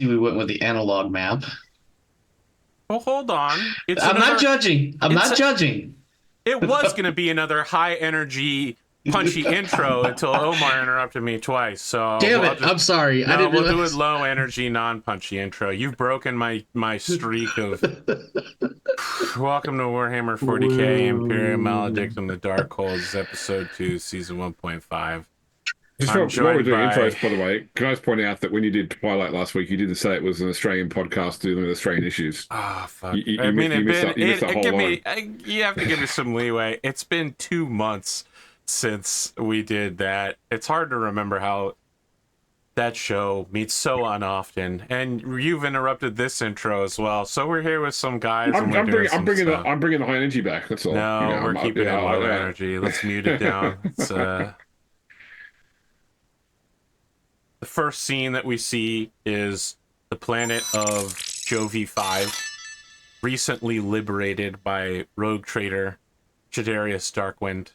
We went with the analog map. Well, hold on. I'm not judging. I'm It's not a, judging. it was going to be another high energy, punchy intro until Omar interrupted me twice. So Damn I'll it. just I'm sorry. I no, didn't we'll do a realize. low energy, non punchy intro. You've broken my streak of. Welcome to Warhammer 40K Imperium Woo. Maledictum, the Darkholds, episode 2, season 1.5. Just I'm while we're joined doing by. intros, by the way, can I just point out that when you did Twilight last week, you didn't say it was an Australian podcast dealing with Australian issues. Ah, fuck. You missed, you missed that whole line. You have to give me some leeway. It's been 2 months since we did that. It's hard to remember how that show meets so unoften. And you've interrupted this intro as well. So we're here with some guys and we're doing some stuff. I'm bringing the high energy back. That's all. No, we're keeping it low yeah. energy. Let's mute it down. It's the first scene that we see is the planet of Jovi 5, recently liberated by rogue trader Chaderius Darkwind.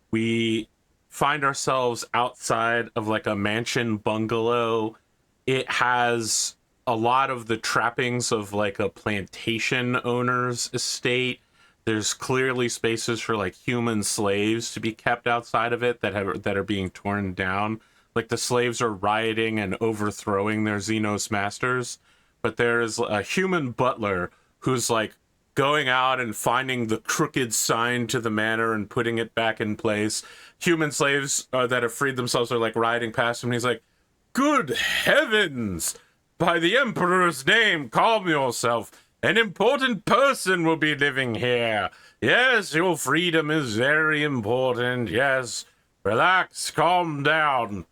We find ourselves outside of like a mansion bungalow. It has a lot of the trappings of like a plantation owner's estate. There's clearly spaces for like human slaves to be kept outside of it that are being torn down. Like the slaves are rioting and overthrowing their Xenos masters, but there's a human butler who's like going out and finding the crooked sign to the manor and putting it back in place. Human slaves that have freed themselves are like riding past him, and he's like, "Good heavens! By the Emperor's name, calm yourself. An important person will be living here. Yes, your freedom is very important. Yes, relax, calm down."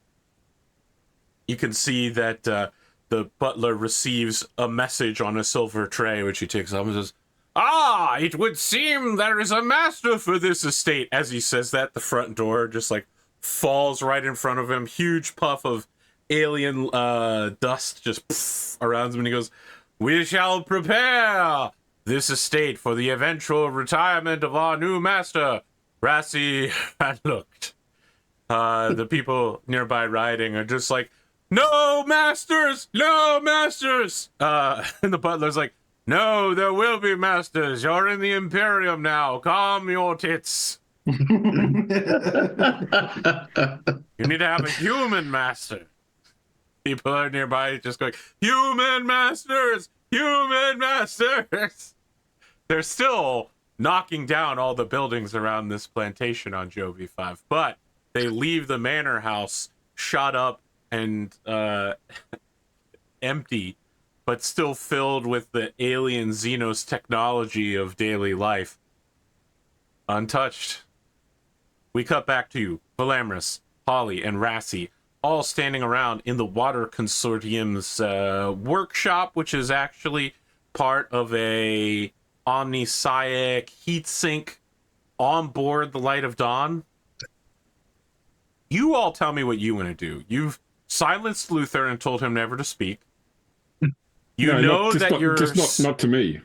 You can see that the butler receives a message on a silver tray, which he takes up and says, "Ah, it would seem there is a master for this estate." As he says that, the front door just like falls right in front of him. Huge puff of alien dust just around him, and he goes, "We shall prepare this estate for the eventual retirement of our new master, Rassie and Lucht." The people nearby riding are just like, "No masters! No masters!" And the butler's like, "No, there will be masters. You're in the Imperium now. Calm your tits. You need to have a human master." People are nearby just going, "Human masters! Human masters!" They're still knocking down all the buildings around this plantation on Jovi 5, but they leave the manor house shot up and empty, but still filled with the alien Xenos technology of daily life. Untouched. We cut back to Velamris, Holly, and Rassie, all standing around in the Water Consortium's workshop, which is actually part of a omnisciic heatsink on board the Light of Dawn. You all tell me what you want to do. You've silenced Luther and told him never to speak. You know that you're not to me.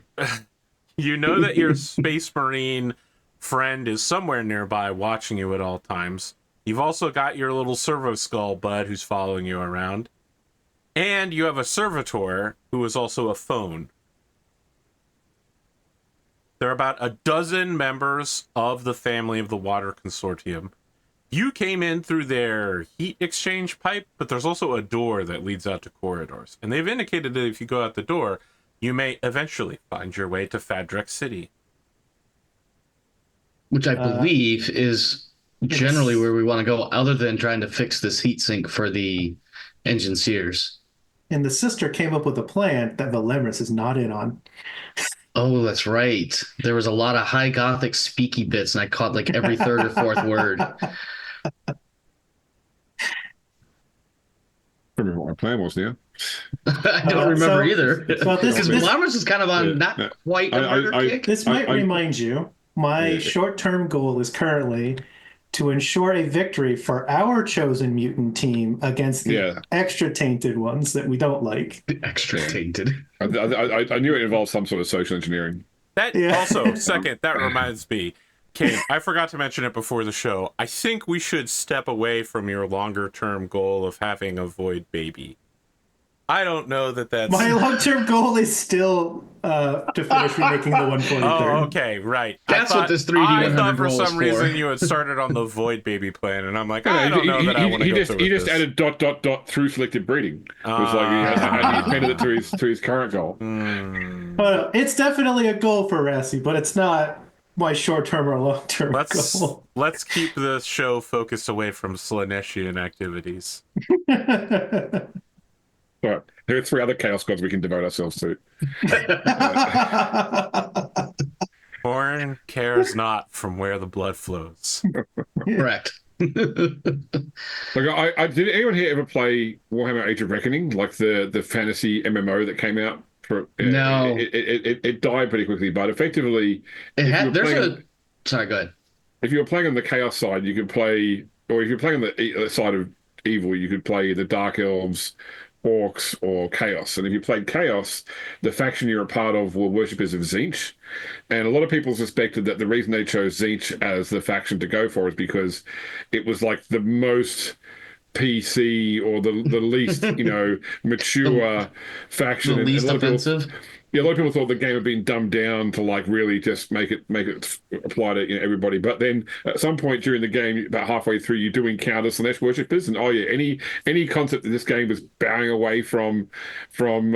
You know that your Space Marine friend is somewhere nearby watching you at all times. You've also got your little servo skull bud who's following you around. And you have a servitor who is also a phone. There are about a dozen members of the family of the Water Consortium. You came in through their heat exchange pipe, but there's also a door that leads out to corridors. And they've indicated that if you go out the door, you may eventually find your way to Fadrex City. Which I believe is generally where we want to go, other than trying to fix this heat sink for the engine sears. And the sister came up with a plan that Velamris is not in on. Oh, that's right. There was a lot of high Gothic speaky bits, and I caught like every third or fourth word. I remember what my plan was now. I don't remember either. Because Velamris is kind of on not quite a murder kick. This might remind you, my short-term goal is currently to ensure a victory for our chosen mutant team against the extra tainted ones that we don't like. The extra tainted. I knew it involved some sort of social engineering. That also, second, that reminds me, Kain, I forgot to mention it before the show. I think we should step away from your longer term goal of having a void baby. I don't know that that's... My long-term goal is still to finish remaking the 143rd. Oh, okay, right. That's what this 3D I 100 thought for roll is some for. reason you had started on the Void Baby plan, and I'm like, No, I don't know that I want to go through He with just this. added ... through selective breeding. It was like he appended it to his current goal. Well, it's definitely a goal for Rassie, but it's not my short-term or long-term goal. Let's keep the show focused away from Slaneshian activities. Right. There are 3 other Chaos Gods we can devote ourselves to. Horn cares not from where the blood flows. Correct. Like, did anyone here ever play Warhammer Age of Reckoning, like the fantasy MMO that came out? No. It died pretty quickly, but effectively, Sorry, go ahead. if you were playing on the Chaos side, you could play, or if you're playing on the side of evil, you could play the Dark Elves, Orcs, or Chaos. And if you played Chaos, the faction you're a part of were worshippers of Tzeentch. And a lot of people suspected that the reason they chose Tzeentch as the faction to go for is because it was like the most PC or the least, mature faction. The least offensive. Yeah, a lot of people thought the game had been dumbed down to like really just make it apply to everybody. But then at some point during the game, about halfway through, you do encounter Slanesh worshippers, and any concept of this game was bowing away from the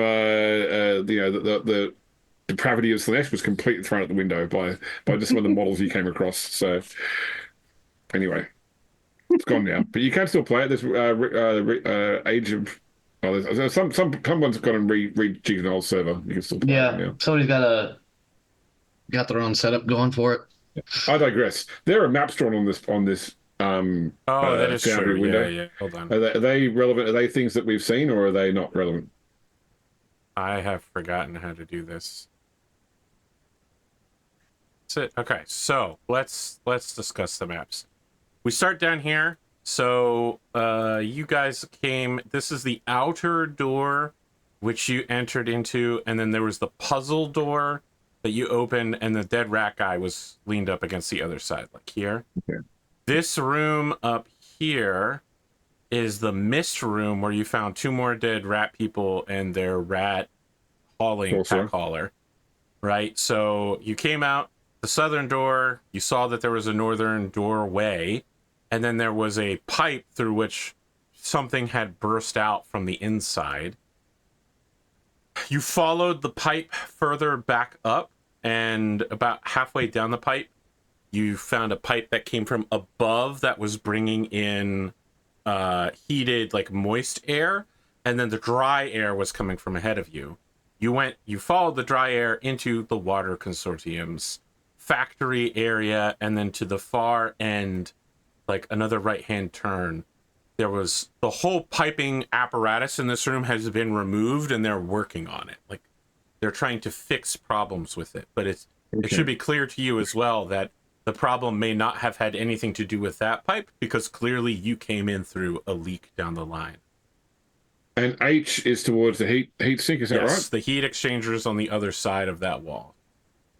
depravity of Slanesh was completely thrown out the window by just some of the models you came across. So anyway, it's gone now, but you can still play it. There's Age of... Oh, someone's got to rejig an old server. You can still play it now. Somebody's got their own setup going for it. I digress. There are maps drawn on this that is true. window. Yeah. Hold on. Are they relevant? Are they things that we've seen, or are they not relevant? I have forgotten how to do this. That's it. Okay, so let's discuss the maps. We start down here. So you guys came, this is the outer door which you entered into, and then there was the puzzle door that you opened, and the dead rat guy was leaned up against the other side, like here. Okay. This room up here is the mist room where you found 2 more dead rat people and their rat pack hauler. Right? So you came out the southern door, you saw that there was a northern doorway, and then there was a pipe through which something had burst out from the inside. You followed the pipe further back up, and about halfway down the pipe, you found a pipe that came from above that was bringing in heated, like moist air, and then the dry air was coming from ahead of you. You followed the dry air into the water consortium's factory area, and then to the far end, like another right-hand turn, there was the whole piping apparatus in this room has been removed, and they're working on it. Like they're trying to fix problems with it. But it should be clear to you as well that the problem may not have had anything to do with that pipe, because clearly you came in through a leak down the line. And H is towards the heat sink, is that right? Yes, the heat exchanger is on the other side of that wall.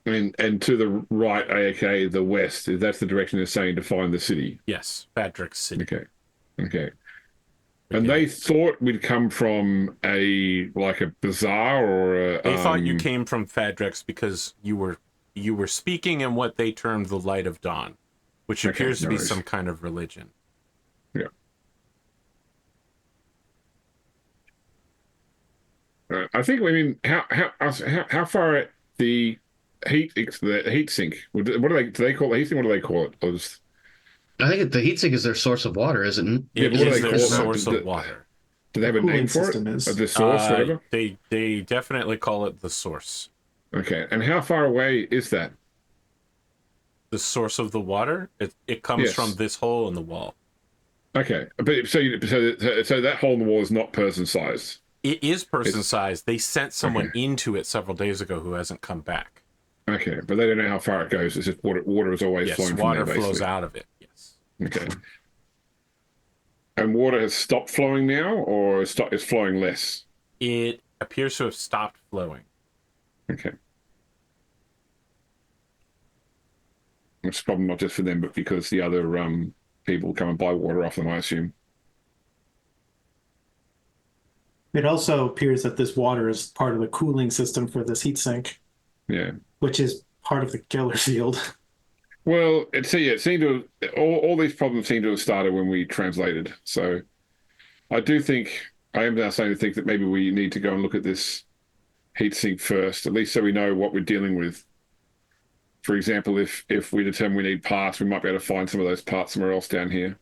And to the right, aka the west, that's the direction they're saying to find the city. Yes, Fadrix City. Okay. And they thought we'd come from a bazaar or a... They thought you came from Fadrix because you were speaking in what they termed the Light of Dawn, which appears to be some kind of religion. Yeah. I think, how far the heat sink, what do they call it? Heat sink? What do they call it? I think the heat sink is their source of water, isn't it? It is their source of water. Do they have a name for it? The source, whatever? They definitely call it the source. Okay, and how far away is that? The source of the water? It comes from this hole in the wall. Okay, but so that hole in the wall is not person-sized? It is person-sized. They sent someone into it several days ago who hasn't come back. Okay, but they don't know how far it goes. It's just water is always flowing from there, water flows out of it, yes. Okay. And water has stopped flowing now, or is flowing less? It appears to have stopped flowing. Okay. It's probably not just for them, but because the other people come and buy water off them, I assume. It also appears that this water is part of the cooling system for this heat sink, Yeah. which is part of the killer field. Well, it seemed to all these problems seem to have started when we translated. So I do think I am now starting to think that maybe we need to go and look at this heatsink first, at least so we know what we're dealing with. For example, if we determine we need parts, we might be able to find some of those parts somewhere else down here.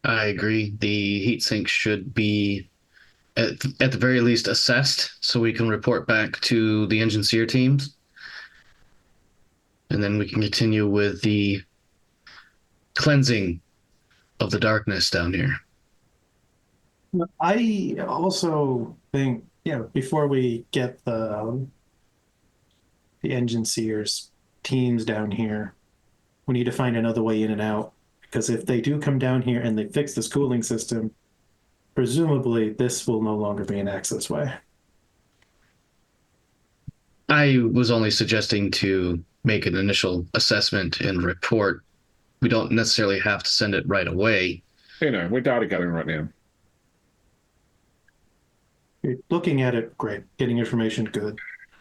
I agree. The heatsink should be at the very least assessed so we can report back to the engineer teams. And then we can continue with the cleansing of the darkness down here. I also think, before we get the engine seers teams down here, we need to find another way in and out. Because if they do come down here and they fix this cooling system, presumably this will no longer be an access way. I was only suggesting to make an initial assessment and report. We don't necessarily have to send it right away. We're data gathering right now. Looking at it, great. Getting information, good.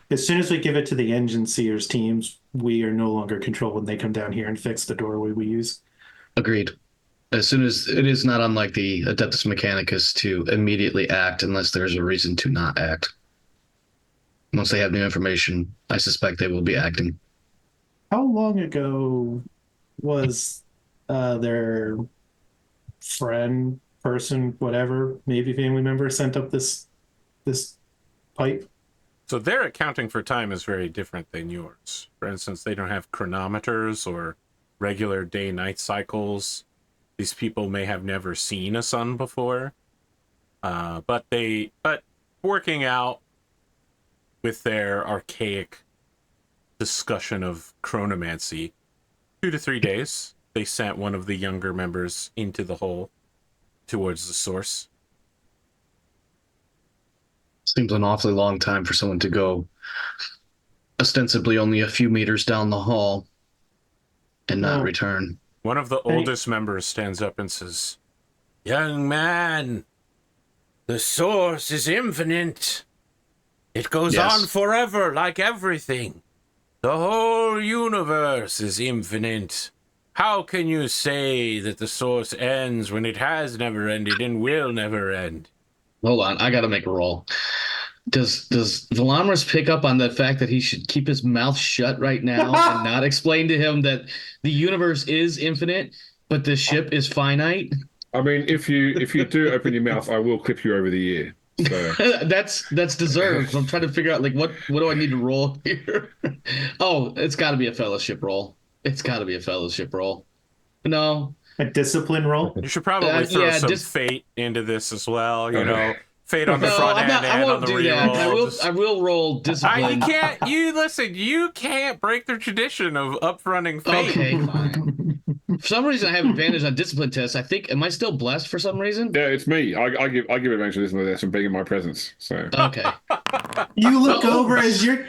As soon as we give it to the engine seers teams, we are no longer controlled when they come down here and fix the doorway we use. Agreed. As soon as it is not unlike the Adeptus Mechanicus to immediately act unless there's a reason to not act. Once they have new information, I suspect they will be acting. How long ago was their friend, person, whatever, maybe family member sent up this pipe? So their accounting for time is very different than yours. For instance, they don't have chronometers or regular day-night cycles. These people may have never seen a sun before. But working out with their archaic discussion of chronomancy, 2 to 3 days, they sent one of the younger members into the hole towards the source. Seems an awfully long time for someone to go ostensibly only a few meters down the hall and not return. One of the oldest members stands up and says, "Young man, the source is infinite. It goes on forever like everything. The whole universe is infinite. How can you say that the source ends when it has never ended and will never end?" Hold on, I gotta make a roll. Does Velamris pick up on the fact that he should keep his mouth shut right now and not explain to him that the universe is infinite, but the ship is finite? I mean, if you do open your mouth, I will clip you over the ear. So. That's deserved. I'm trying to figure out what do I need to roll here? Oh, it's got to be a fellowship roll. It's got to be a fellowship roll. No, a discipline roll. You should probably throw some fate into this as well. You know, fate on the front end and on the reroll. I will roll discipline. You can't break the tradition of upfronting fate. Okay, fine. For some reason, I have advantage on discipline tests. I think, am I still blessed for some reason? Yeah, it's me. I give advantage to discipline tests and being in my presence. So okay. You look over as you're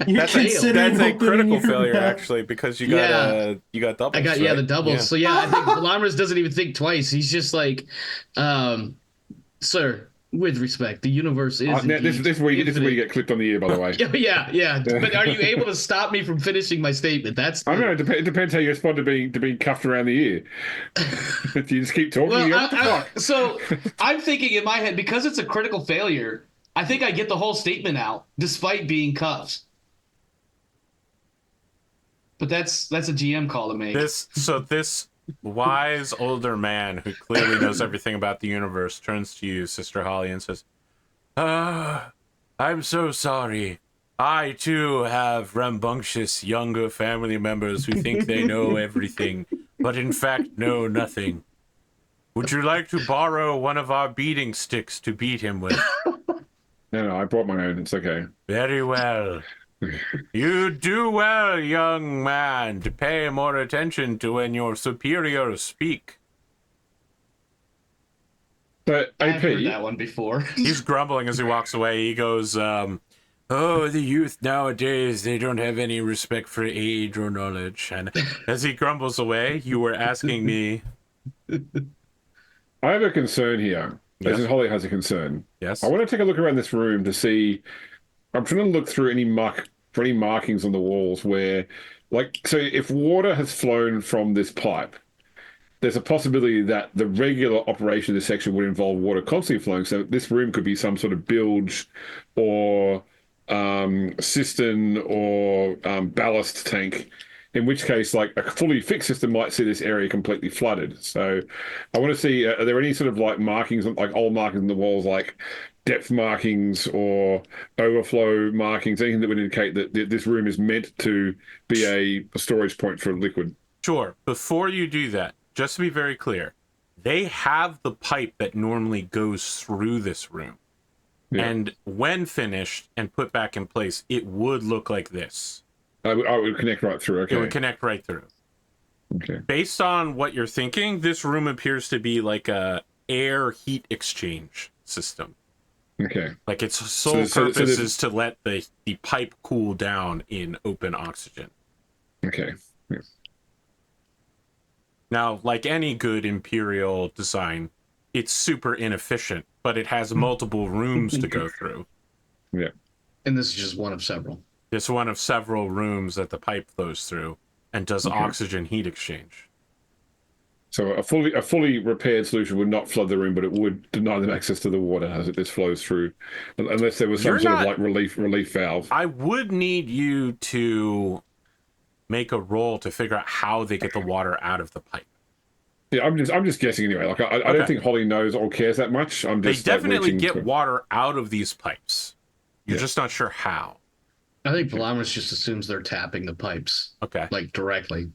that's a critical failure actually, because you got doubles. I got the doubles. Yeah. So I think Velamris doesn't even think twice. He's just like, sir, with respect, the universe is. This is where you get clipped on the ear, by the way. Yeah. But are you able to stop me from finishing my statement? I don't know. It depends how you respond to being cuffed around the ear. You just keep talking. So I'm thinking in my head, because it's a critical failure, I think I get the whole statement out despite being cuffed. But that's a GM call to make. This wise older man who clearly knows everything about the universe turns to you, Sister Holly, and says, "I'm so sorry. I too have rambunctious younger family members who think they know everything, but in fact know nothing. Would you like to borrow one of our beating sticks to beat him with?" No, I brought my own. It's okay. Very well. You do well, young man, to pay more attention to when your superiors speak. But AP, I've heard that one before. He's grumbling as he walks away. He goes, "Oh, the youth nowadays, they don't have any respect for age or knowledge." And as he grumbles away, you were asking me... I have a concern here. As Yes. in Holly has a concern. Yes. I want to take a look around this room to see. I'm trying to look through any markings on the walls where, like, so if water has flown from this pipe, there's a possibility that the regular operation of this section would involve water constantly flowing. So this room could be some sort of bilge or cistern or ballast tank. In which case, like a fully fixed system might see this area completely flooded. So, I want to see: are there any sort of like markings, like old markings on the walls, like depth markings or overflow markings, anything that would indicate that this room is meant to be a storage point for liquid? Sure. Before you do that, just to be very clear, they have the pipe that normally goes through this room. Yeah. And when finished and put back in place, it would look like this. I would connect right through. Okay. It would connect right through. Okay. Based on what you're thinking, this room appears to be like a air heat exchange system. Okay. Like its sole purpose is to let the pipe cool down in open oxygen. Okay. Yeah. Now, like any good Imperial design, it's super inefficient, but it has multiple rooms to go through. Yeah. And this is just one of several. It's one of several rooms that the pipe flows through and does oxygen heat exchange. So a fully repaired solution would not flood the room, but it would deny them access to the water as this flows through, unless there was some sort of like relief valve. I would need you to make a roll to figure out how they get the water out of the pipe. Yeah, I'm just guessing anyway. Like I don't think Holly knows or cares that much. I'm just they definitely like, get water out of these pipes. You're just not sure how. I think Velamris just assumes they're tapping the pipes. Okay. Like directly.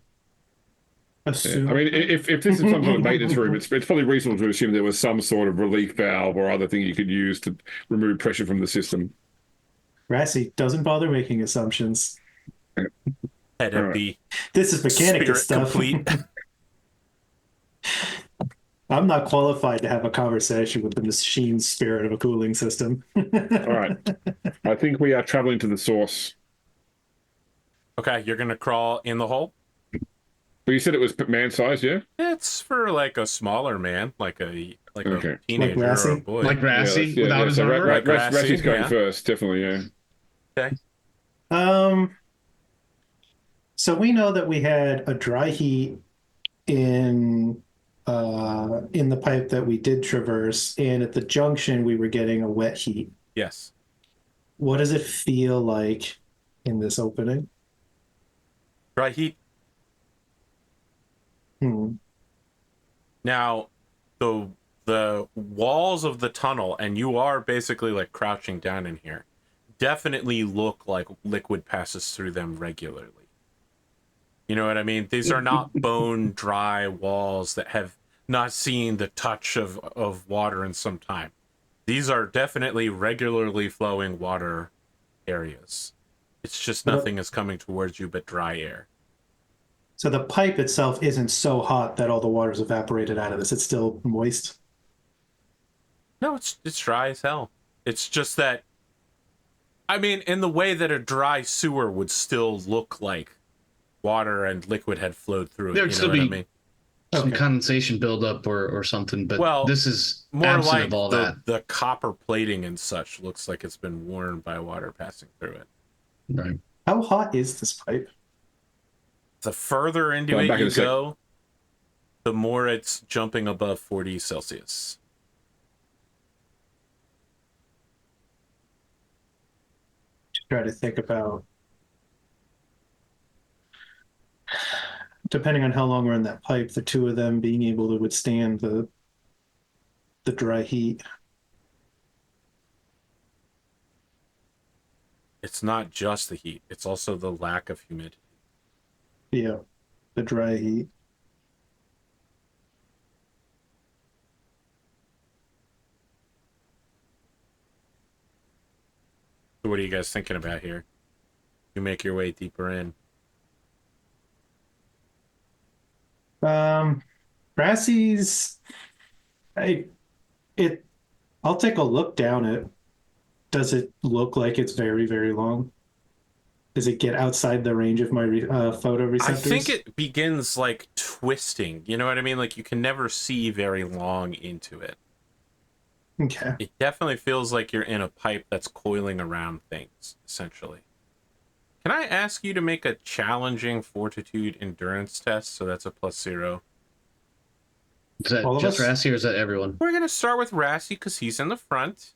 Yeah. I mean, if this is some sort of maintenance room, it's probably reasonable to assume there was some sort of relief valve or other thing you could use to remove pressure from the system. Rassie doesn't bother making assumptions. Head empty. This is mechanic stuff. Complete. I'm not qualified to have a conversation with the machine spirit of a cooling system. All right. I think we are traveling to the source. Okay, you're gonna crawl in the hole? But you said it was man-sized, yeah? It's for like a smaller man, like a Okay. teenager Like or a Rassie? boy. Like Rassie Yeah, without his so armor. Like Rassie, Rassie's going yeah. first, definitely, yeah. Okay. So we know that we had a dry heat in the pipe that we did traverse, and at the junction we were getting a wet heat. Yes. What does it feel like in this opening? Dry heat. Now, the walls of the tunnel, and you are basically like crouching down in here, definitely look like liquid passes through them regularly. You know what I mean? These are not bone dry walls that have not seen the touch of water in some time. These are definitely regularly flowing water areas. It's just nothing is coming towards you but dry air. So the pipe itself isn't so hot that all the water's evaporated out of this. It's still moist. No, it's dry as hell. It's just that, I mean, in the way that a dry sewer would still look like water and liquid had flowed through it. There would You know still what I be mean? some condensation buildup or something, but Well, this is more absent like of all that. the copper plating and such looks like it's been worn by water passing through it. Right. How hot is this pipe? The further into it you go, the more it's jumping above 40 Celsius. Try to think about, depending on how long we're in that pipe, the two of them being able to withstand the dry heat. It's not just the heat, it's also the lack of humidity. Yeah, the dry heat. So what are you guys thinking about here? You make your way deeper in. Rassie's, I'll take a look down it. Does it look like it's very, very long? Does it get outside the range of my photoreceptors? I think it begins like twisting. You know what I mean? Like you can never see very long into it. Okay. It definitely feels like you're in a pipe that's coiling around things, essentially. Can I ask you to make a challenging fortitude endurance test? So that's a +0. Is that All of just us? Rassie or is that everyone? We're gonna start with Rassie because he's in the front.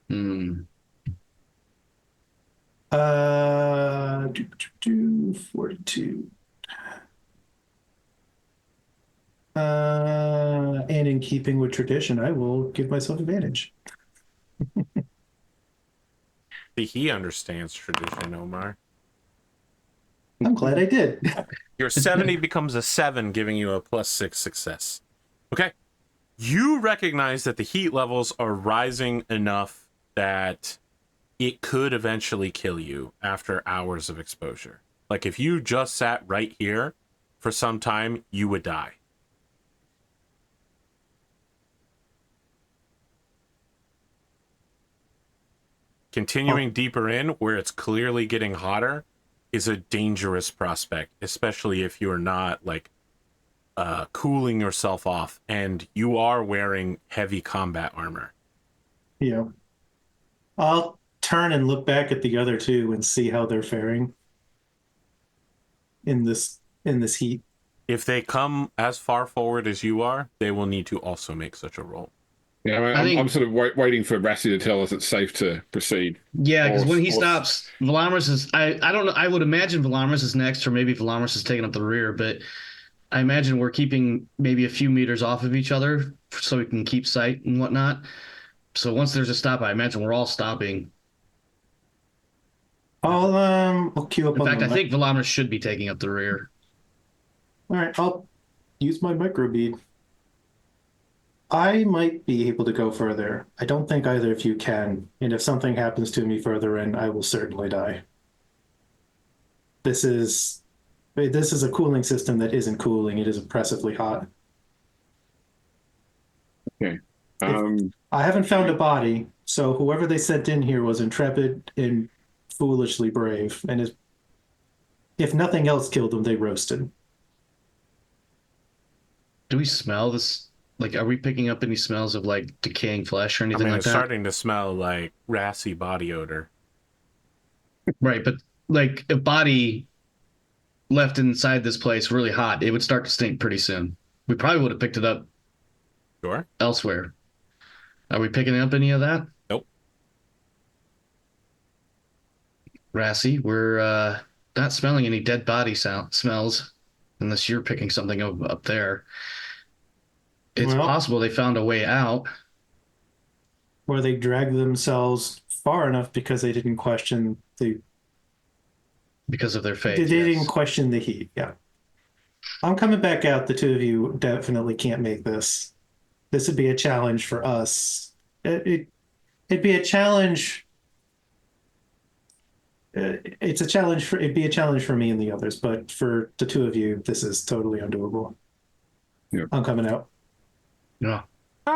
Hmm. 42. And in keeping with tradition, I will give myself advantage. See, he understands tradition, Omar. I'm glad I did. Your 70 becomes a 7, giving you a +6 success. Okay. You recognize that the heat levels are rising enough that it could eventually kill you after hours of exposure. Like if you just sat right here for some time, you would die. Continuing deeper in, where it's clearly getting hotter, is a dangerous prospect, especially if you're not like cooling yourself off and you are wearing heavy combat armor. Yeah. I'll turn and look back at the other two and see how they're faring in this heat. If they come as far forward as you are, they will need to also make such a roll. Yeah, I think- I'm sort of waiting for Rassie to tell us it's safe to proceed. Yeah, because when he Or- stops, Velamris is. I don't know. I would imagine Velamris is next, or maybe Velamris is taking up the rear. But I imagine we're keeping maybe a few meters off of each other so we can keep sight and whatnot. So once there's a stop, I imagine we're all stopping. I'll queue up In on fact, the I think Velamris should be taking up the rear. All right, I'll use my microbead. I might be able to go further. I don't think either of you can. And if something happens to me further in, I will certainly die. This is a cooling system that isn't cooling. It is oppressively hot. Okay. I haven't found a body, so whoever they sent in here was intrepid and foolishly brave. And if nothing else killed them, they roasted. Do we smell this? Like, are we picking up any smells of like decaying flesh or I anything mean, like it's that? starting to smell like Rassie body odor. Right, but like a body left inside this place really hot, it would start to stink pretty soon. We probably would have picked it up Sure? elsewhere. Are we picking up any of that? Nope. Rassie, we're not smelling any dead body smells unless you're picking something up there. It's Well- possible they found a way out. Or they dragged themselves far enough because they didn't question Because of their fate. they yes. didn't question the heat. Yeah. I'm coming back out. The two of you definitely can't make this. This would be a challenge for us. It'd be a challenge. It's a challenge for it'd be a challenge for me and the others, but for the two of you, this is totally undoable. Yeah. I'm coming out. No.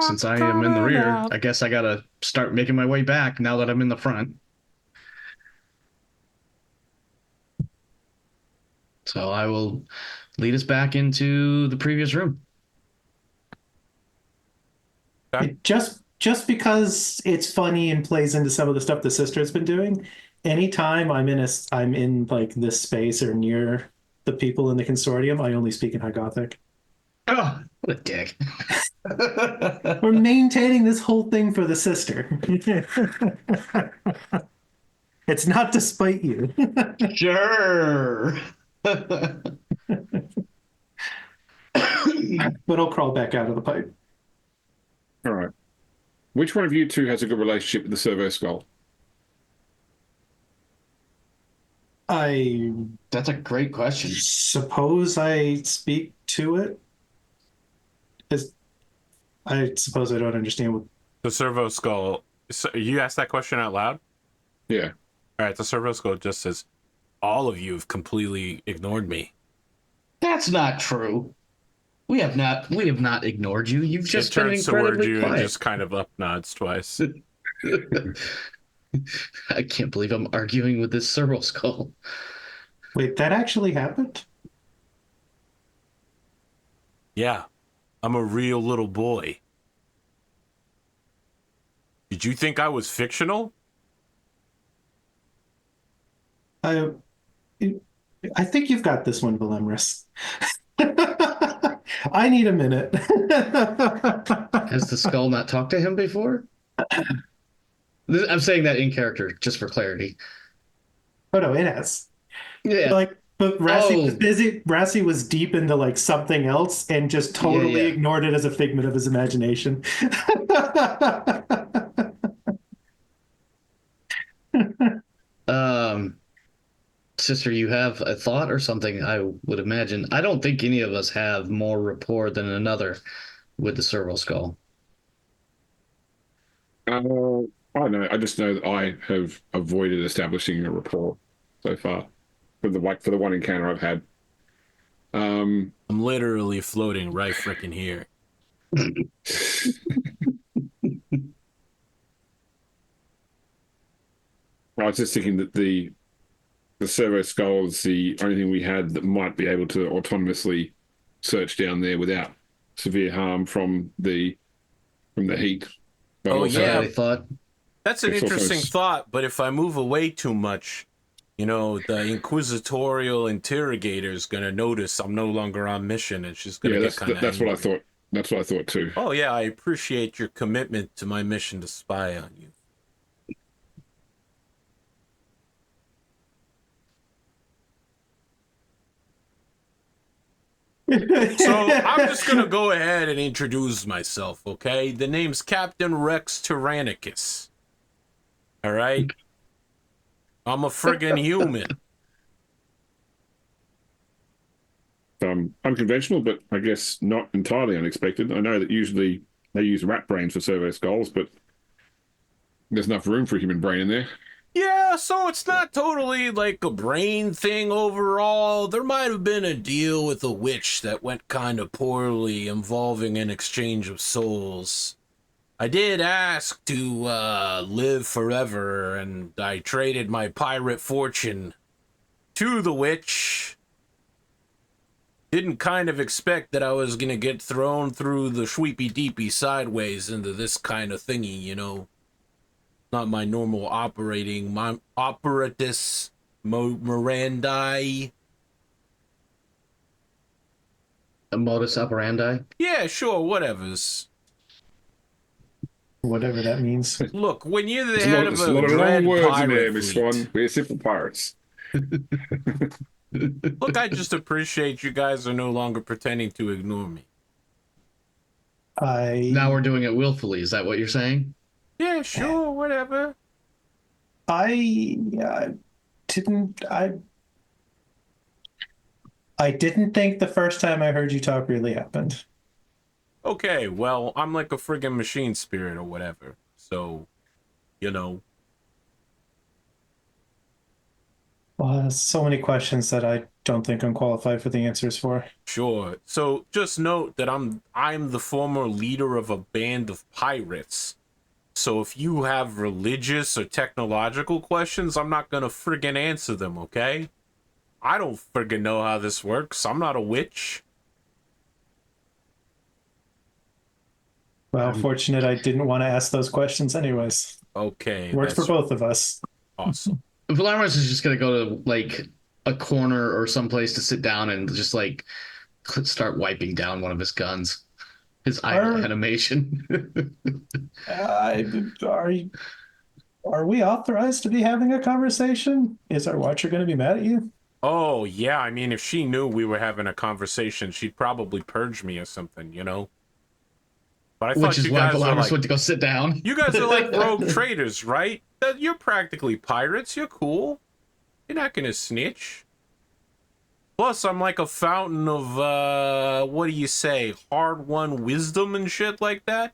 Since I am in the rear, I guess I gotta start making my way back now that I'm in the front. So I will lead us back into the previous room. Just because it's funny and plays into some of the stuff the sister's been doing, anytime I'm in like this space or near the people in the consortium, I only speak in High Gothic. Oh, what a dick. We're maintaining this whole thing for the sister. It's not to spite you. Sure. But I'll crawl back out of the pipe. All right. Which one of you two has a good relationship with the Servo Skull? I That's a great question. suppose I speak to it. I suppose I don't understand what. The servo skull. So you asked that question out loud? Yeah. All right, the servo skull just says, all of you have completely ignored me. That's not true. We have not ignored you. You've just It been turns toward incredibly you and quiet. just kind of up nods twice. I can't believe I'm arguing with this serval skull. Wait, that actually happened? Yeah, I'm a real little boy. Did you think I was fictional? I I think you've got this one, Velamris. I need a minute. Has the skull not talked to him before? I'm saying that in character, just for clarity. Oh no, it has. Yeah. Like, but Rassie was Oh. busy. Rassie was deep into like something else and just totally Yeah. ignored it as a figment of his imagination. Um, Sister, you have a thought or something, I would imagine. I don't think any of us have more rapport than another with the serval skull. I don't know. I just know that I have avoided establishing a rapport so far for the one encounter I've had. I'm literally floating right frickin' here. I was just thinking that the servo skull is the only thing we had that might be able to autonomously search down there without severe harm from the heat. But Oh, also, yeah. I thought. That's an It's also interesting thought, but if I move away too much, you know, the inquisitorial interrogator is going to notice I'm no longer on mission, and she's going to get kind of that's what I thought. That's what I thought too. Oh, yeah, I appreciate your commitment to my mission to spy on you. So I'm just going to go ahead and introduce myself, okay? The name's Captain Rex Tyrannicus. All right? I'm a friggin' human. Unconventional, but I guess not entirely unexpected. I know that usually they use rat brains for servo skulls, but there's enough room for a human brain in there. Yeah, so it's not totally like a brain thing overall. There might have been a deal with a witch that went kind of poorly involving an exchange of souls. I did ask to live forever, and I traded my pirate fortune to the witch. Didn't kind of expect that I was gonna get thrown through the sweepy deepy sideways into this kind of thingy, you know. Not my normal operating, my operatus morandi. A modus operandi. Yeah, sure, whatever's. Whatever that means. Look, when you're the There's head there's of a a lot of long dread words in there, pirate Miss fleet. Swan. We're simple pirates. Look, I just appreciate you guys are no longer pretending to ignore me. Now we're doing it willfully. Is that what you're saying? Yeah, sure, whatever. didn't I didn't think the first time I heard you talk really happened. Okay, well, I'm like a friggin' machine spirit or whatever. So, you know. Well, there's so many questions that I don't think I'm qualified for the answers for. Sure. So just note that I'm the former leader of a band of pirates. So if you have religious or technological questions, I'm not gonna friggin' answer them, okay? I don't friggin' know how this works. I'm not a witch. Well, fortunate I didn't want to ask those questions anyways. Okay. Works for both of us. Awesome. Velamris is just gonna go to like a corner or someplace to sit down and just like start wiping down one of his guns. His idle animation. Are we authorized to be having a conversation? Is our watcher going to be mad at you? Oh, yeah, I mean, if she knew we were having a conversation, she'd probably purge me or something, you know? But I thought Which is you why guys were Velamris like, went to go sit down. you guys are like rogue traders, right? You're practically pirates. You're cool. You're not gonna snitch. Plus, I'm like a fountain of, what do you say, hard-won wisdom and shit like that?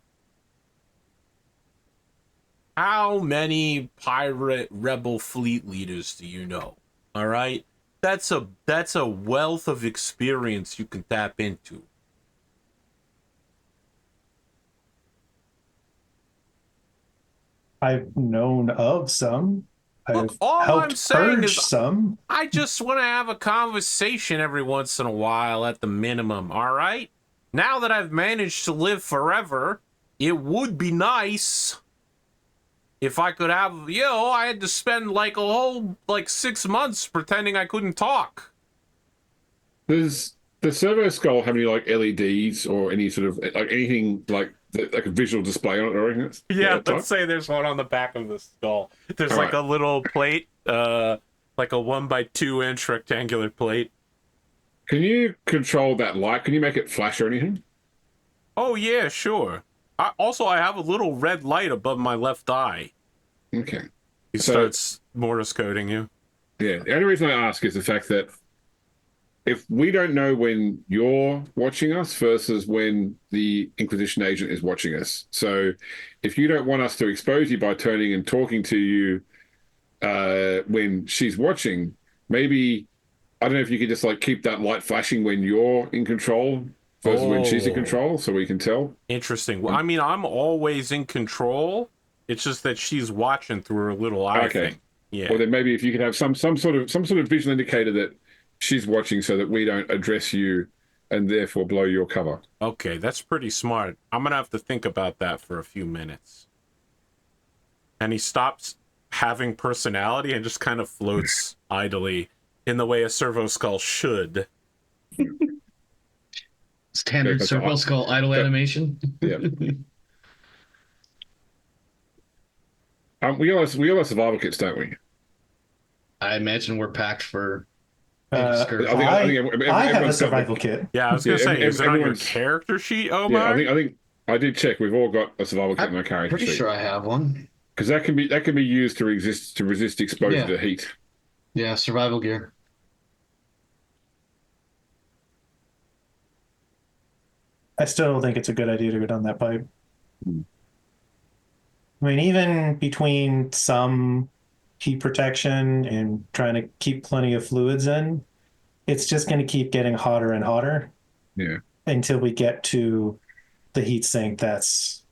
How many pirate rebel fleet leaders do you know? All right? That's a wealth of experience you can tap into. I've known of some. Look, I've all I'm helped saying purge is some. I just want to have a conversation every once in a while at the minimum, all right? Now that I've managed to live forever, it would be nice if I could have, I had to spend like a whole, 6 months pretending I couldn't talk. Does the servo skull have any like LEDs or any sort of like anything like a visual display on it or anything? Yeah, let's say there's one on the back of the skull. There's All like right. a little plate, like a 1x2 inch rectangular plate. Can you control that light? Can you make it flash or anything? Oh yeah, sure. I have a little red light above my left eye. Okay. He So- starts Morse coding you. Yeah. The only reason I ask is the fact that if we don't know when you're watching us versus when the Inquisition agent is watching us. So if you don't want us to expose you by turning and talking to you when she's watching, maybe, I don't know if you could just like keep that light flashing when you're in control versus when she's in control so we can tell. Interesting. Well, I mean, I'm always in control. It's just that she's watching through her little eye thing. Yeah. Or then maybe if you could have some sort of visual indicator that she's watching so that we don't address you and therefore blow your cover. Okay, that's pretty smart. I'm gonna have to think about that for a few minutes. And he stops having personality and just kind of floats idly in the way a servo skull should. Standard Yeah, servo skull idle animation. Yeah. We all have survival kits, don't we? I imagine we're packed for. I have a everyone's got survival kit. Yeah, I was gonna say, is it on your everyone's- character sheet, Yeah, Omar? I think I did check. We've all got a survival kit in our character Pretty sheet. sure I have one. Because that can be used to resist exposure Yeah. to heat. Yeah, survival gear. I still don't think it's a good idea to go down that pipe. I mean, even between some heat protection and trying to keep plenty of fluids in, it's just going to keep getting hotter and hotter. Yeah. Until we get to the heat sink. That's.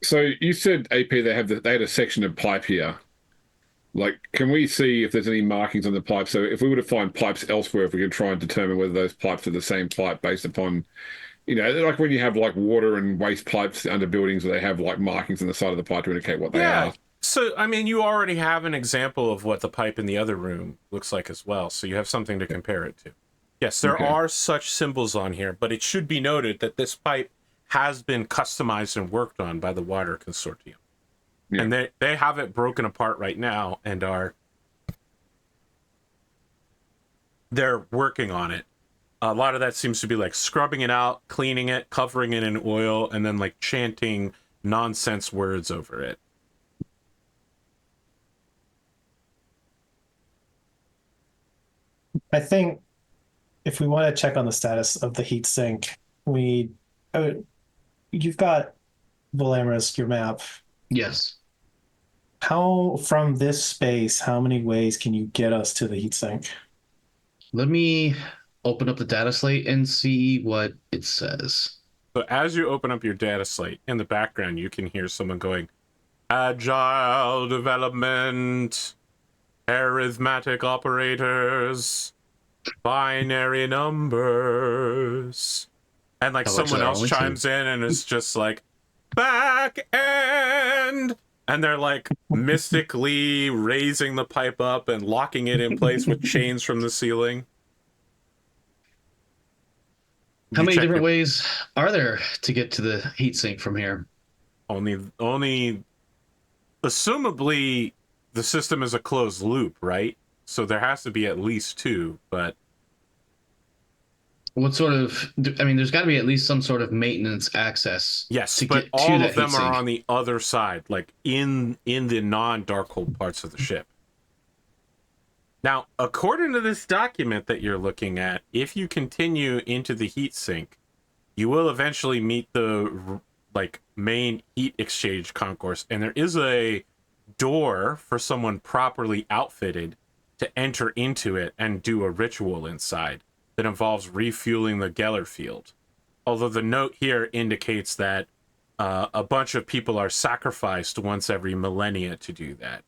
So you said AP they had a section of pipe here. Like, can we see if there's any markings on the pipe? So if we were to find pipes elsewhere, if we could try and determine whether those pipes are the same pipe based upon, like when you have like water and waste pipes under buildings where they have like markings on the side of the pipe to indicate what they are. So, I mean, you already have an example of what the pipe in the other room looks like as well, so you have something to compare it to. Yes, there are such symbols on here, but it should be noted that this pipe has been customized and worked on by the Water Consortium. Yeah. And they have it broken apart right now and they're working on it. A lot of that seems to be like scrubbing it out, cleaning it, covering it in oil, and then like chanting nonsense words over it. I think if we want to check on the status of the heat sink, you've got Velamris, your map. Yes. From this space, how many ways can you get us to the heat sink? Let me open up the data slate and see what it says. So as you open up your data slate, in the background, you can hear someone going, agile development, arithmetic operators, binary numbers. And like someone else chimes in and is just like, back end. And they're like mystically raising the pipe up and locking it in place with chains from the ceiling. How many different ways are there to get to the heatsink from here? Only, assumably, the system is a closed loop, right? So there has to be at least two, but... What sort of... I mean, there's got to be at least some sort of maintenance access. Yes, but all of them are on the other side, like in the non-Darkhold parts of the ship. Now, according to this document that you're looking at, if you continue into the heat sink, you will eventually meet the main heat exchange concourse, and there is a door for someone properly outfitted to enter into it and do a ritual inside that involves refueling the Geller field. Although the note here indicates that a bunch of people are sacrificed once every millennia to do that.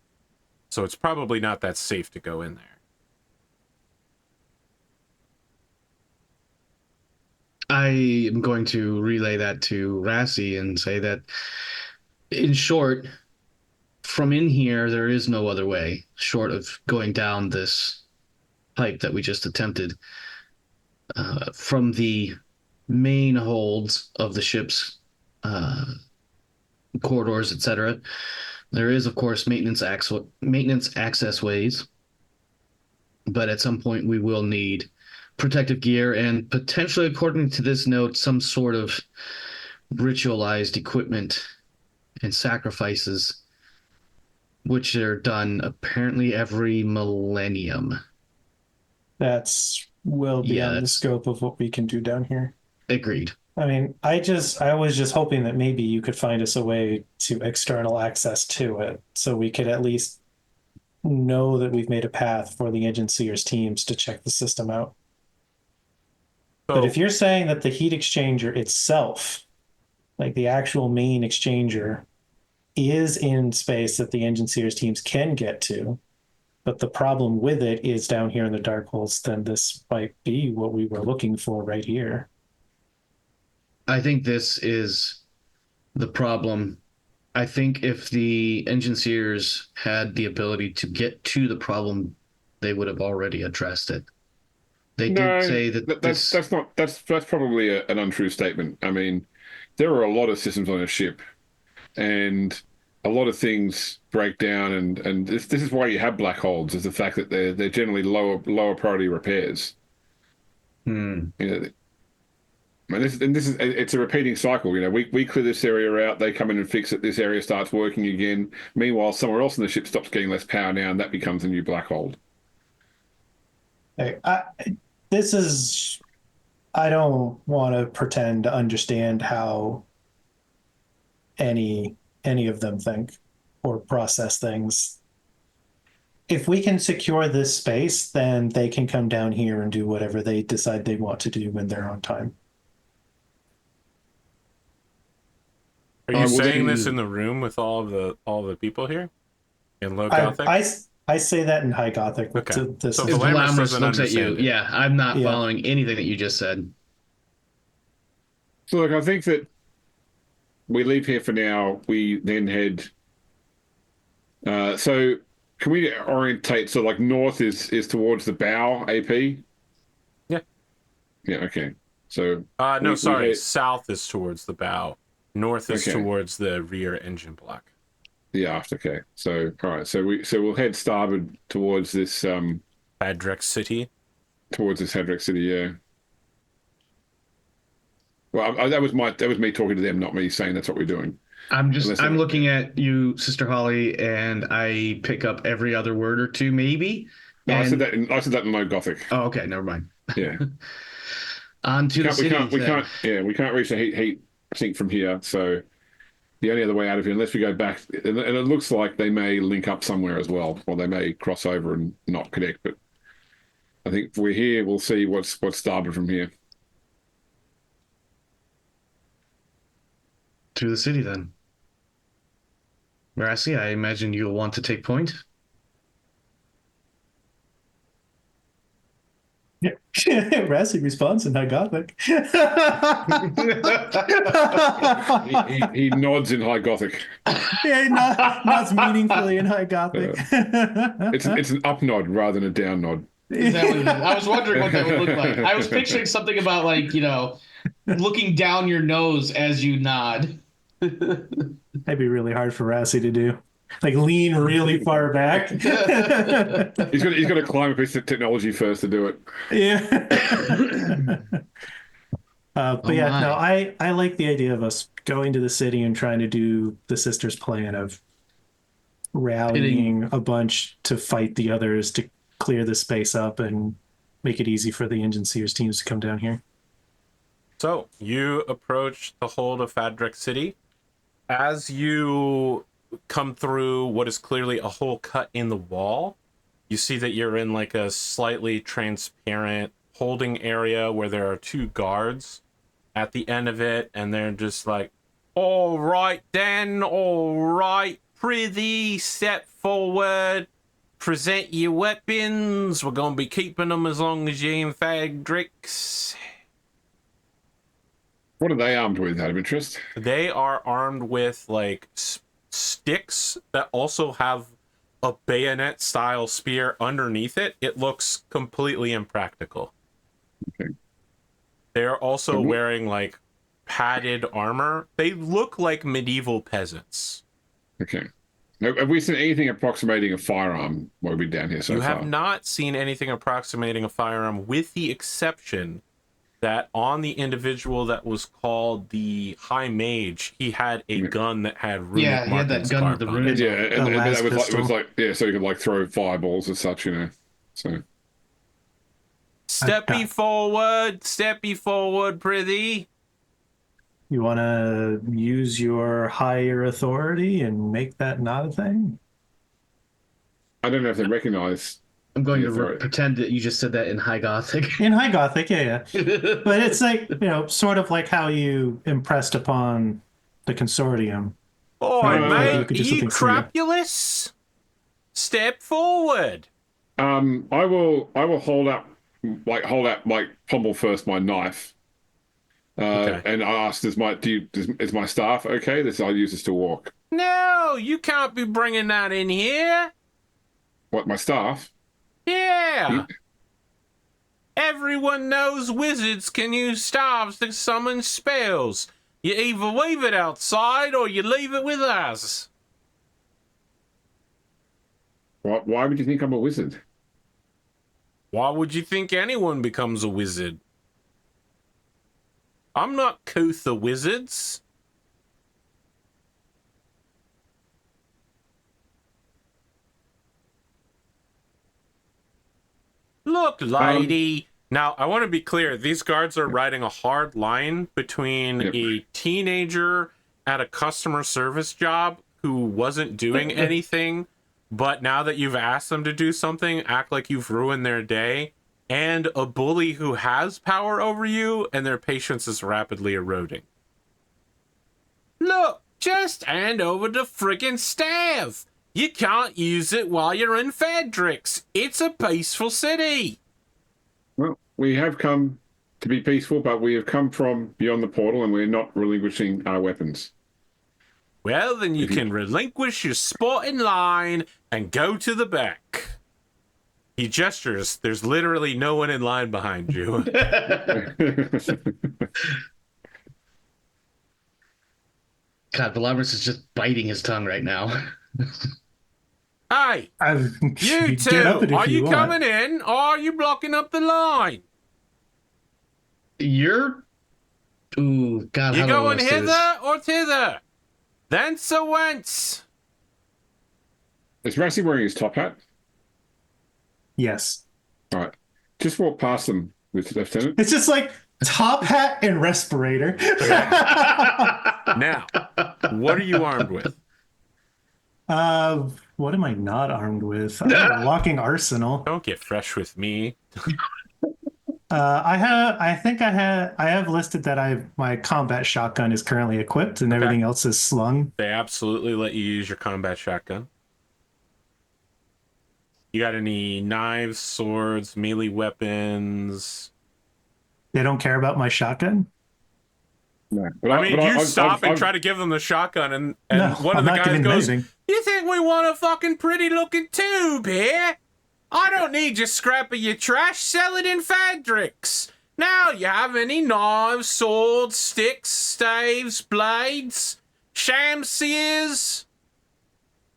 So it's probably not that safe to go in there. I am going to relay that to Rassie and say that, in short, from in here, there is no other way short of going down this pipe that we just attempted. From the main holds of the ship's corridors, etc. There is, of course, maintenance access ways, but at some point we will need protective gear and potentially, according to this note, some sort of ritualized equipment and sacrifices, which are done apparently every millennium. That's well beyond the scope of what we can do down here. Agreed. I mean, I was just hoping that maybe you could find us a way to external access to it, so we could at least know that we've made a path for the Engine Seers teams to check the system out. So, But if you're saying that the heat exchanger itself, like the actual main exchanger, is in space that the Engine Seers teams can get to, but the problem with it is down here in the Darkholds, then this might be what we were looking for right here. I think this is the problem. I think if the Engine Seers had the ability to get to the problem, they would have already addressed it. They did say that that's probably an untrue statement. I mean, there are a lot of systems on a ship, and a lot of things break down, and this is why you have black holes, is the fact that they're generally lower priority repairs. You know, it's a repeating cycle. You know, we clear this area out, they come in and fix it, this area starts working again. Meanwhile, somewhere else in the ship stops getting less power now, and that becomes a new black hole. Hey, I don't want to pretend to understand how any of them think or process things. If we can secure this space, then they can come down here and do whatever they decide they want to do when they're on time. are you saying this in the room with all the people here in Low Gothic? I say that in High Gothic. Okay. So Velamris Velamris doesn't looks at you. understand it. Yeah, I'm not following anything that you just said. So, look, I think that we leave here for now. We then head. So, can we orientate? So, like, north is towards the bow, AP? Yeah. Yeah, okay. So. No, sorry. South is towards the bow. North is towards the rear engine block. The aft, okay. So, all right. So we'll head starboard towards this. Hadrex City. Towards this Hadrex City, yeah. Well, that was me talking to them, not me saying that's what we're doing. I'm looking at you, Sister Holly, and I pick up every other word or two, maybe. No, I said that in Low Gothic. Oh, okay, never mind. Yeah. On to the city. We can't reach the heat sink from here. So the only other way out of here, unless we go back, and it looks like they may link up somewhere as well, or they may cross over and not connect. But I think if we're here, we'll see what's starboard from here. To the city, then. Rassie, I imagine you'll want to take point. Yeah. Rassie responds in High Gothic. he nods in High Gothic. Yeah, he nods meaningfully in High Gothic. It's an up nod rather than a down nod. I was wondering what that would look like. I was picturing something about, like, looking down your nose as you nod. That'd be really hard for Rassie to do. Like, lean really far back. He's got to climb a piece of technology first to do it. Yeah. I like the idea of us going to the city and trying to do the sisters' plan of rallying a bunch to fight the others to clear the space up and make it easy for the Engine Seers teams to come down here. So you approach the hold of Hadrex City. As you come through what is clearly a hole cut in the wall, you see that you're in like a slightly transparent holding area where there are two guards at the end of it, and they're just like All right, then. All right. Prithee, step forward. Present your weapons. We're going to be keeping them as long as you infadrix. What are they armed with, out of interest? They are armed with, like, sticks that also have a bayonet-style spear underneath it. It looks completely impractical. Okay. They're also wearing, like, padded armor. They look like medieval peasants. Okay. Have we seen anything approximating a firearm while we've been down here so far? You have not seen anything approximating a firearm, with the exception that on the individual that was called the High Mage, he had a gun that had runic he had that markings gun with carved the on runic. it. Yeah, and that was like, pistol. so you could like throw fireballs as such, you know. So Steppy forward, prithee. You want to use your higher authority and make that not a thing? I don't know if they recognize. I'm going Yeah, to sorry. pretend that you just said that in High Gothic. In High Gothic, yeah. But it's like, sort of like how you impressed upon the consortium. Oi, No, mate, you could just you look through it. crapulous? Step forward. I will hold up pummel first my knife. Okay. And I asked, is my staff okay? I use this to walk. No, you can't be bringing that in here. What, my staff? Yeah. Everyone knows wizards can use staves to summon spells. You either leave it outside or you leave it with us. Why would you think I'm a wizard? Why would you think anyone becomes a wizard? I'm not couth the wizards. Look, lady. Now, I want to be clear. These guards are riding a hard line between a teenager at a customer service job who wasn't doing anything, but now that you've asked them to do something, act like you've ruined their day, and a bully who has power over you, and their patience is rapidly eroding. Look, just hand over the friggin' staff. You can't use it while you're in Fadrix. It's a peaceful city. Well, we have come to be peaceful, but we have come from beyond the portal, and we're not relinquishing our weapons. Well, then you can relinquish your spot in line and go to the back. He gestures. There's literally no one in line behind you. God, Velamris is just biting his tongue right now. Hey, you two, are you coming in or are you blocking up the line? You're... Ooh, God, You how do I going wanna say this? hither or thither? Thence or whence? Is Rassie wearing his top hat? Yes. All right. Just walk past them with Lieutenant. It's just like top hat and respirator. Now, what are you armed with? What am I not armed with? I have a walking arsenal. Don't get fresh with me. I have listed that my combat shotgun is currently equipped and everything else is slung. They absolutely let you use your combat shotgun. You got any knives, swords, melee weapons? They don't care about my shotgun? No. You stop and try to give them the shotgun, and No, one of I'm the not guys giving goes, anything. "You think we want a fucking pretty-looking tube here? I don't need your scrap of your trash. Sell it in Fadrix. Now, you have any knives, swords, sticks, staves, blades, shamsiers?"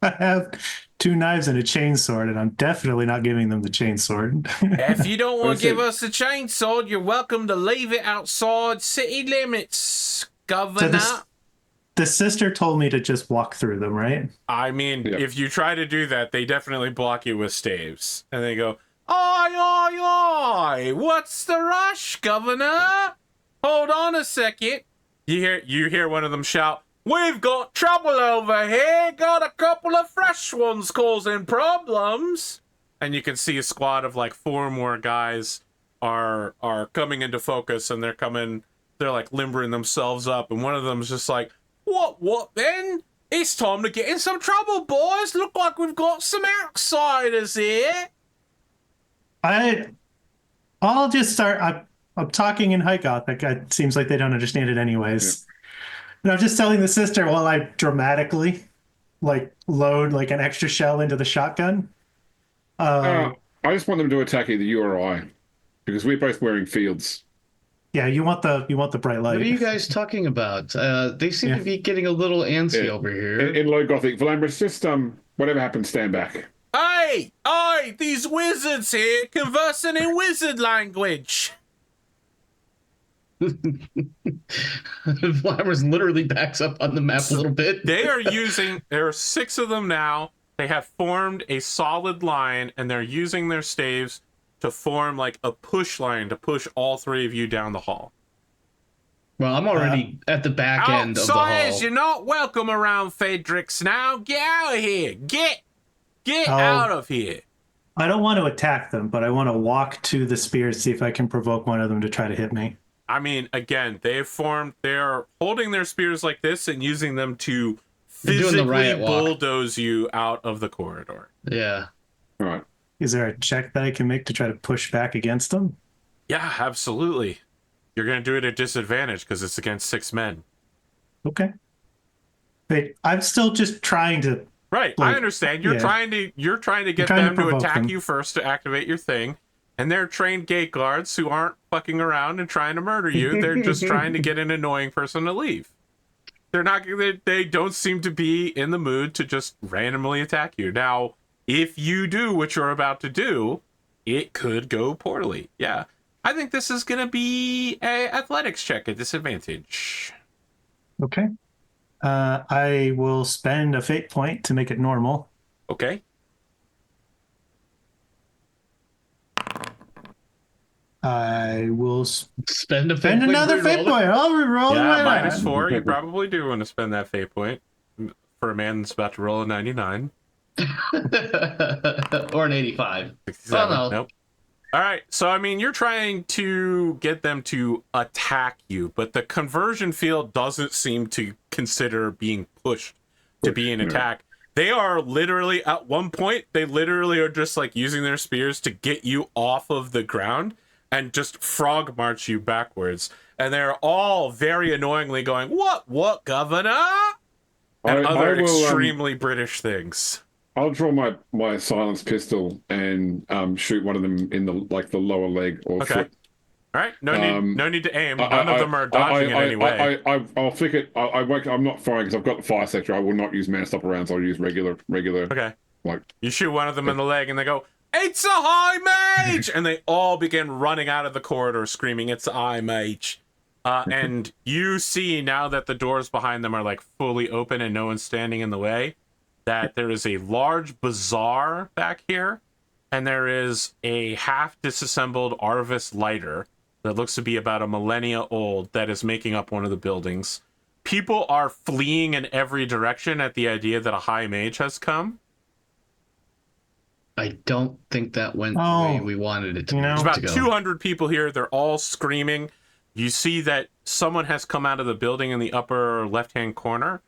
I have 2 knives and a chainsword, and I'm definitely not giving them the chainsword. If you don't want to give Listen. us a chainsaw, you're welcome to leave it outside city limits, Governor. The sister told me to just walk through them, right? I mean, Yeah. if you try to do that, they definitely block you with staves. And they go, "Oi, oi, oi! What's the rush, Governor? Hold on a second." You hear one of them shout, "We've got trouble over here. Got a couple of fresh ones causing problems." And you can see a squad of like 4 more guys are coming into focus, and they're like limbering themselves up, and one of them's just like, What then? It's time to get in some trouble, boys. Look like we've got some outsiders here. I'll just start. I'm talking in High Gothic. It seems like they don't understand it anyways. And I'm just telling the sister while I dramatically load an extra shell into the shotgun. I just want them to attack either you or I, because we're both wearing fields. Yeah, you want the bright light. What are you guys talking about? They seem to be getting a little antsy over here. In low Gothic, Velamris, just whatever happens, stand back. Hey, these wizards here conversing in wizard language. Velamris literally backs up on the map a little bit. There are 6 of them now. They have formed a solid line, and they're using their staves to form like a push line to push all 3 of you down the hall. Well, I'm already at the back end of the hall. Outsiders, you're not welcome around Fedrix now. Get out of here. Get out of here. I don't want to attack them, but I want to walk to the spears, see if I can provoke one of them to try to hit me. I mean, again, they're holding their spears like this and using them to physically bulldoze you out of the corridor. Yeah. All right. Is there a check that I can make to try to push back against them? Yeah, absolutely. You're going to do it at disadvantage because it's against 6 men. Okay. Wait, I'm still just trying to... Right, I understand. You're trying to get them to attack you first to activate your thing. And they're trained gate guards who aren't fucking around and trying to murder you. They're just trying to get an annoying person to leave. They don't seem to be in the mood to just randomly attack you. Now, if you do what you're about to do, it could go poorly. Yeah. I think this is going to be a athletics check at disadvantage. Okay. I will spend a fate point to make it normal. Okay. I will spend another fate point. I'll reroll. Yeah, -4. You probably do want to spend that fate point for a man that's about to roll a 99. Or an 85. 67. Oh, no. Nope. All right. So, I mean, you're trying to get them to attack you, but the conversion field doesn't seem to consider being pushed to be an attack. They are literally, at one point, they literally are just like using their spears to get you off of the ground and just frog march you backwards. And they're all very annoyingly going, what, governor? And other extremely British things. I'll draw my silence pistol and shoot one of them in the lower leg or foot. All right, no need to aim. None of them are dodging in any way. I'll flick it. I'm not firing because I've got the fire sector. I will not use man stop rounds. I'll use regular. Okay. You shoot one of them in the leg, and they go, "It's a high mage!" And they all begin running out of the corridor, screaming, "It's a high mage!" And you see now that the doors behind them are fully open and no one's standing in the way, that there is a large bazaar back here, and there is a half disassembled Arvis lighter that looks to be about a millennia old that is making up one of the buildings. People are fleeing in every direction at the idea that a high mage has come. I don't think that went the way we wanted it to. There's about 200 people here. They're all screaming. You see that someone has come out of the building in the upper left-hand corner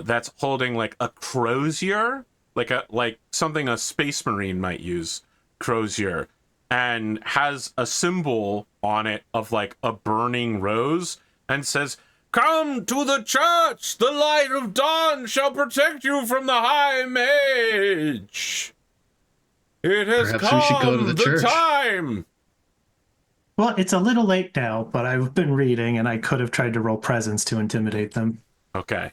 that's holding a crozier, like something a space marine might use, crozier, and has a symbol on it of a burning rose and says, "Come to the church! The light of dawn shall protect you from the high mage! It has Perhaps we should go to come the church. Time!" Well, it's a little late now, but I've been reading and I could have tried to roll presence to intimidate them. Okay.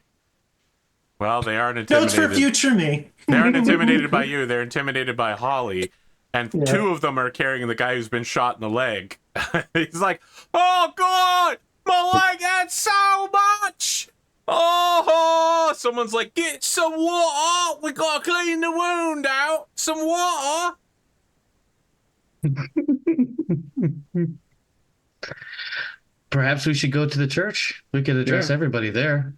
Well, they aren't intimidated. Notes for future me. They aren't intimidated by you. They're intimidated by Holly. And 2 of them are carrying the guy who's been shot in the leg. He's like, "Oh, God! My leg hurts so much! Oh!" Someone's like, "Get some water! We gotta clean the wound out! Some water!" Perhaps we should go to the church. We could address everybody there.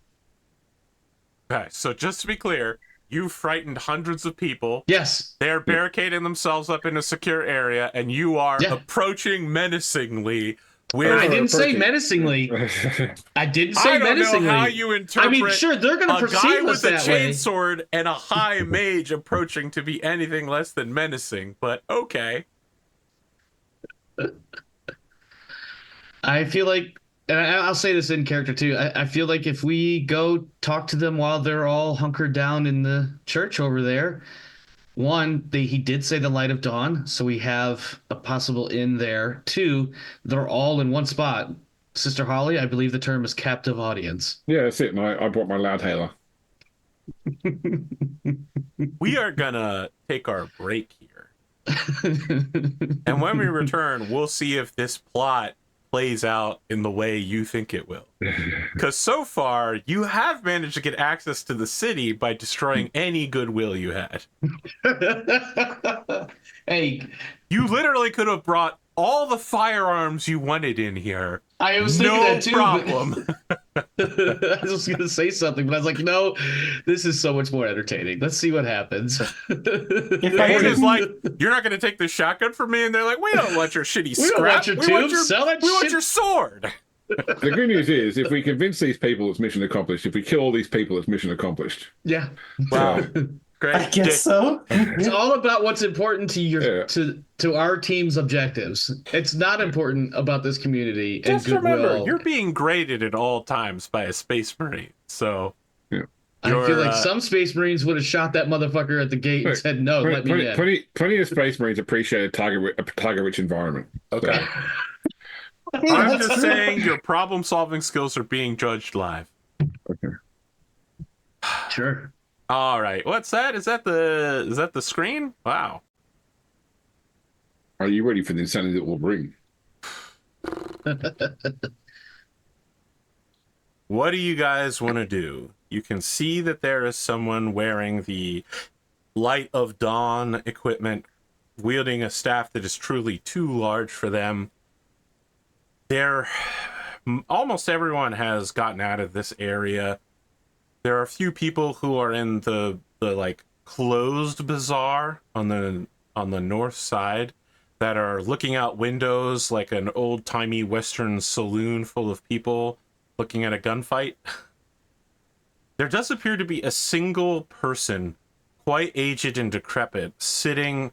Okay, so just to be clear, you frightened hundreds of people. Yes. They're barricading themselves up in a secure area, and you are approaching menacingly I didn't say approaching. menacingly. I didn't say I don't menacingly. know how you interpret. I mean, sure, they're going to a guy perceive us with a that way. chainsword and a high mage approaching to be anything less than menacing, but okay. I feel like, and I'll say this in character too. I feel like if we go talk to them while they're all hunkered down in the church over there, one, he did say the light of dawn, so we have a possible in there. Two, they're all in one spot. Sister Holly, I believe the term is captive audience. Yeah, that's it. And I brought my loudhailer. We are gonna take our break here. And when we return, we'll see if this plot plays out in the way you think it will. Because so far, you have managed to get access to the city by destroying any goodwill you had. Hey, You literally could have brought all the firearms you wanted in here. I was thinking No that too. problem. I was going to say something, but I was like, no, this is so much more entertaining. Let's see what happens. If I And could- it's like, you're not going to take the shotgun from me? And they're like, we don't want your shitty We don't scrap. want your we want tubes. your, Sell that we want shit." your sword. The good news is, if we convince these people, it's mission accomplished. If we kill all these people, it's mission accomplished. Yeah. Wow. Great. I guess so. It's all about what's important to Yeah. to our team's objectives. It's not important about this community and Just goodwill. remember, you're being graded at all times by a space marine. So I feel you're, like some Space Marines would have shot that motherfucker at the gate and Look, said, "No, let me in." Plenty of Space Marines appreciate a target-rich environment. okay. I'm That's just true. saying your problem-solving skills are being judged live. Okay. Sure. All right. What's that? Is that the screen? Wow. Are you ready for the insanity that will bring? What do you guys want to do? You can see that there is someone wearing the Light of Dawn equipment, wielding a staff that is truly too large for them. Almost everyone has gotten out of this area. There are a few people who are in the like closed bazaar on the north side that are looking out windows like an old-timey Western saloon full of people looking at a gunfight. There does appear to be a single person, quite aged and decrepit, sitting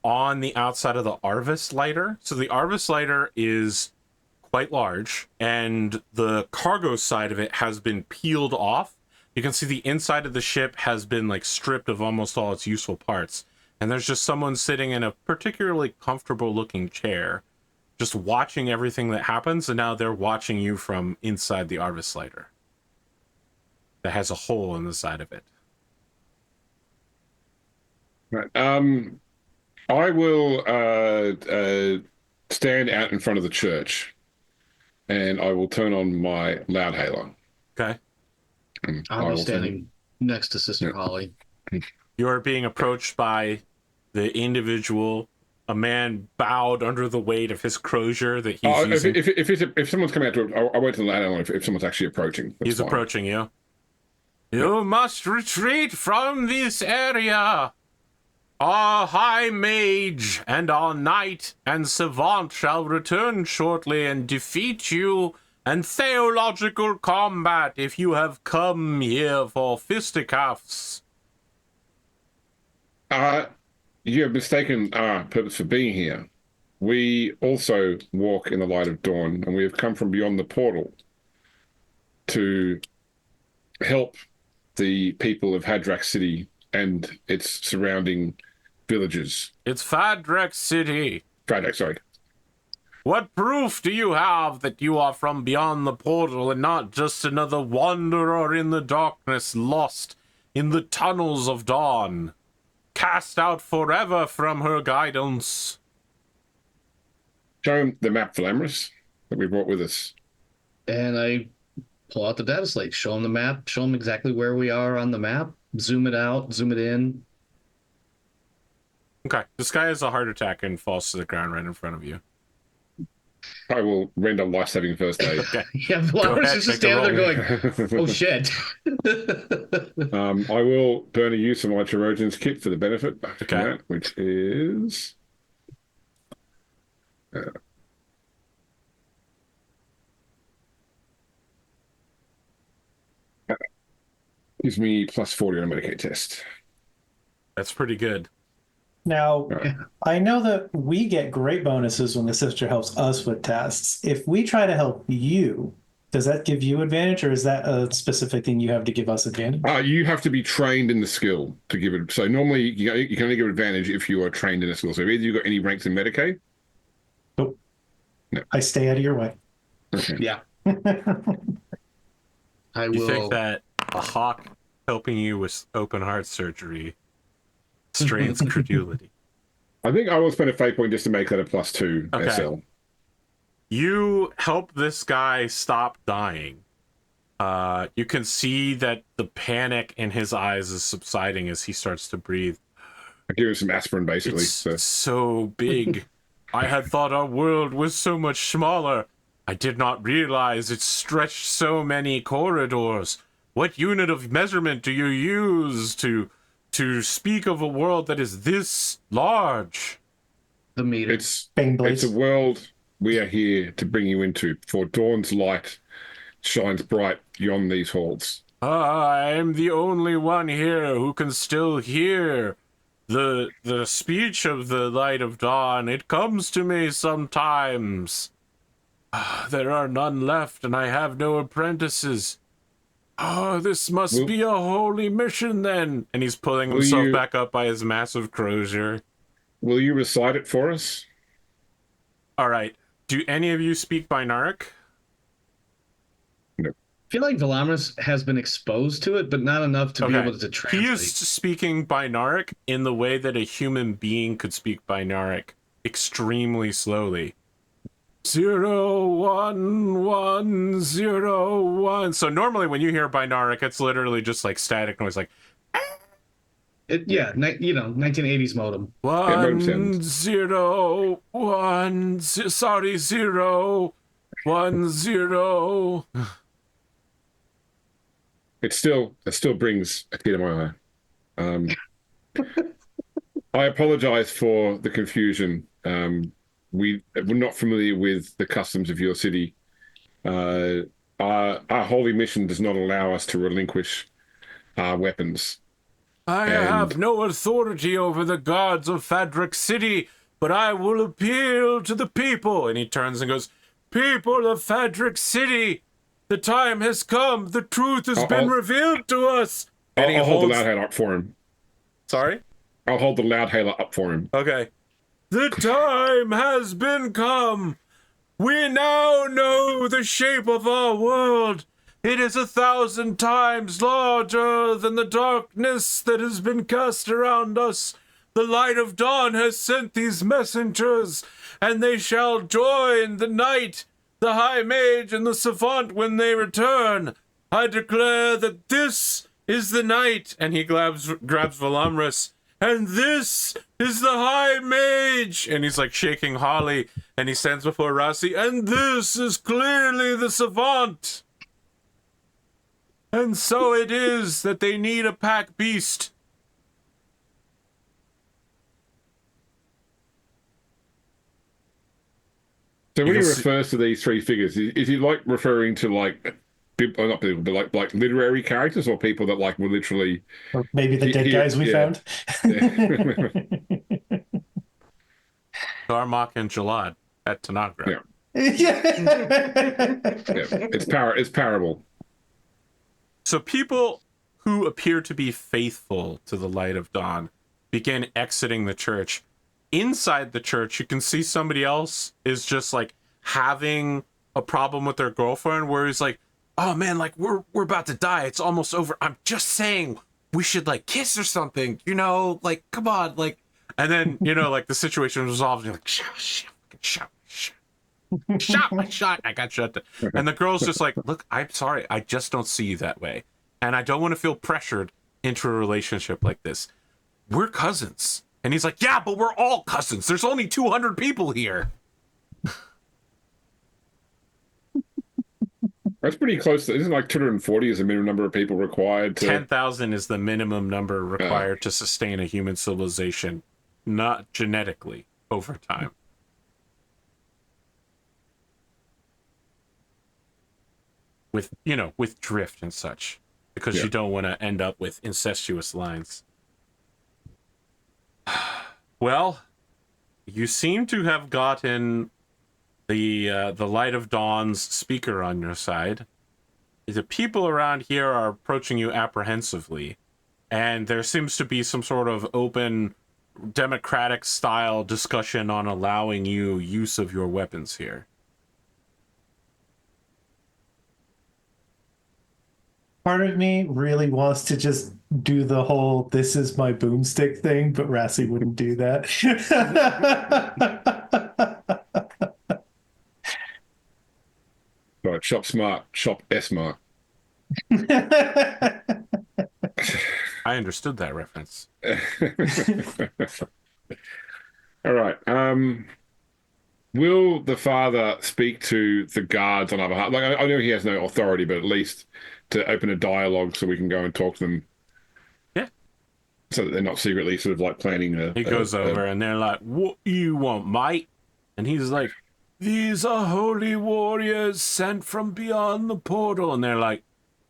on the outside of the Arvis lighter. So the Arvis lighter is quite large, and the cargo side of it has been peeled off. You can see the inside of the ship has been like stripped of almost all its useful parts. And there's just someone sitting in a particularly comfortable looking chair, just watching everything that happens, and now they're watching you from inside the Arvis lighter that has a hole in the side of it. Right. I will stand out in front of the church, and I will turn on my loudhailer. Okay. And I I'll will be turn- standing next to Sister Holly. You're being approached by the individual, a man bowed under the weight of his crozier that he's Oh, using. if someone's coming out to, I wait till the loudhailer if someone's actually approaching. That's He's fine. approaching you. You must retreat from this area. Our high mage and our knight and savant shall return shortly and defeat you in theological combat if you have come here for fisticuffs. You have mistaken our purpose for being here. We also walk in the light of dawn, and we have come from beyond the portal to help the people of Hadrach City and its surrounding villages. It's Fadrex City. Hadrach, sorry. What proof do you have that you are from beyond the portal and not just another wanderer in the darkness, lost in the tunnels of dawn, cast out forever from her guidance? Show him the map, Velamris, that we brought with us. And I pull out the data slate, show him the map, show him exactly where we are on the map, zoom it out, zoom it in. Okay, this guy has a heart attack and falls to the ground right in front of you. I will render life-saving first aid. Okay. Yeah, Velamris is just standing there going, "Oh shit!" I will burn a use of my Trojans kit for the benefit from Okay. that, which is Gives me plus 40 on a Medicaid test. That's pretty good. Now, Right. I know that we get great bonuses when the sister helps us with tests. If we try to help you, does that give you advantage, or is that a specific thing you have to give us advantage? You have to be trained in the skill to give it. So normally you can only give advantage if you are trained in a skill. So either you've got any ranks in Medicaid. Nope. No. I stay out of your way. Okay. Yeah. I You will. think that a hawk helping you with open heart surgery strains credulity? I think I will spend a fate point just to make that a +2 Okay. SL. You help this guy stop dying. You can see that the panic in his eyes is subsiding as he starts to breathe. I give him some aspirin, basically. It's so big. I had thought our world was so much smaller. I did not realize it stretched so many corridors. What unit of measurement do you use to speak of a world that is this large? The meter. It's Baneblades. a world we are here to bring you into, for dawn's light shines bright beyond these halls. I'm the only one here who can still hear the speech of the light of dawn. It comes to me sometimes. There are none left, and I have no apprentices. Oh, this must be a holy mission then. And he's pulling himself back up by his massive crozier. Will you recite it for us? All right. Do any of you speak Binaric? No. I feel like Velamris has been exposed to it, but not enough to be able to translate. He is speaking Binaric in the way that a human being could speak Binaric, extremely slowly. 0 1 1 0 1. So normally when you hear Binaric, it's literally just like static noise, like 1980s modem. 1 0 1 sorry 0 1 0. It still brings a tear to my eye. I apologize for the confusion. We're not familiar with the customs of your city. Our holy mission does not allow us to relinquish our weapons. I have no authority over the gods of Fadric City, but I will appeal to the people. And he turns and goes, people of Fadric City, the time has come. The truth has been revealed to us. And I'll hold the loudhailer up for him. Sorry? I'll hold the loudhailer up for him. Okay. The time has been come. We now know the shape of our world. It is 1,000 times larger than the darkness that has been cast around us. The light of dawn has sent these messengers, and they shall join the knight, the high mage, and the savant when they return. I declare that this is the night. And he grabs Velamris. And this is the high mage. And he's like shaking Holly, and he stands before Rassie. And this is clearly the savant. And so it is that they need a pack beast. So when he refers to these three figures, is he like referring to like people, not people, but like literary characters, or people that like were literally, or maybe the dead guys we found? Darmok and Jalad at Tanagra. Yeah. It's parable. So people who appear to be faithful to the light of dawn begin exiting the church. Inside the church, you can see somebody else is just like having a problem with their girlfriend, where he's like, oh man, like we're about to die. It's almost over. I'm just saying we should like kiss or something, you know, like, come on, like, and then, you know, like the situation resolved. And you're like, shot my shot. I got shot. And the girl's just like, look, I'm sorry. I just don't see you that way. And I don't want to feel pressured into a relationship like this. We're cousins. And he's like, yeah, but we're all cousins. There's only 200 people here. That's pretty close. Isn't like 240 is the minimum number of people required to... 10,000 is the minimum number required to sustain a human civilization, not genetically, over time. With, you know, with drift and such. because Yeah. you don't want to end up with incestuous lines. Well, you seem to have gotten the Light of Dawn's speaker on your side. The people around here are approaching you apprehensively, and there seems to be some sort of open democratic style discussion on allowing you use of your weapons here. Part of me really wants to just do the whole "this is my boomstick" thing, but Rassie wouldn't do that. Right, shop smart, shop smart. I understood that reference. All right. Will the father speak to the guards on our behalf? Like, I know he has no authority, but at least to open a dialogue so we can go and talk to them. Yeah. So that they're not secretly sort of like planning a. He goes over and they're like, "What you want, mate?" And he's like, "These are holy warriors sent from beyond the portal." And they're like,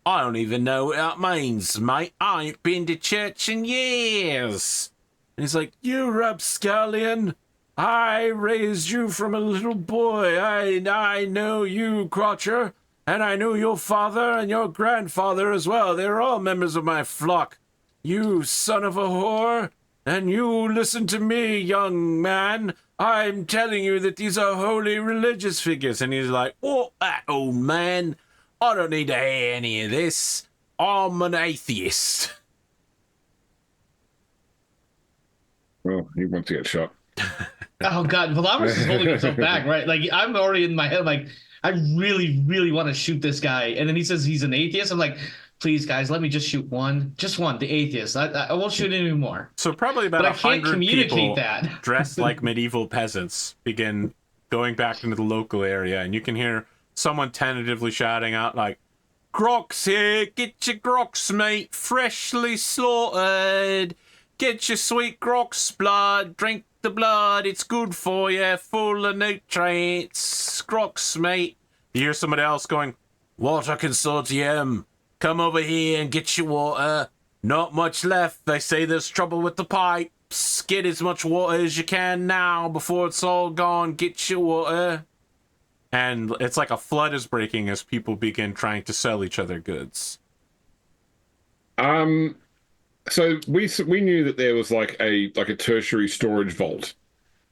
"I don't even know what that means, mate. I ain't been to church in years." And he's like, "You rapscallion. I raised you from a little boy. I know you, Crotcher. And I knew your father and your grandfather as well. They're all members of my flock. You son of a whore. And you listen to me, young man. I'm telling you that these are holy religious figures." And he's like, "What that, old man? I don't need to hear any of this. I'm an atheist." Well, he wants to get shot. Oh God, Velamris is holding himself back, right? Like I'm already in my head, like I really, really want to shoot this guy, and then he says he's an atheist. I'm like, please, guys, let me just shoot one, the atheist. I won't shoot any more. So probably about But I can't 100 communicate people that. dressed like medieval peasants begin going back into the local area, and you can hear someone tentatively shouting out like, "Grox here, get your grox, mate, freshly slaughtered. Get your sweet grox blood, drink the blood, it's good for you, full of nutrients. Grox, mate." You hear somebody else going, "Water consortium, come over here and get your water. Not much left. They say there's trouble with the pipes. Get as much water as you can now before it's all gone. Get your water." And it's like a flood is breaking as people begin trying to sell each other goods. So we knew that there was like a tertiary storage vault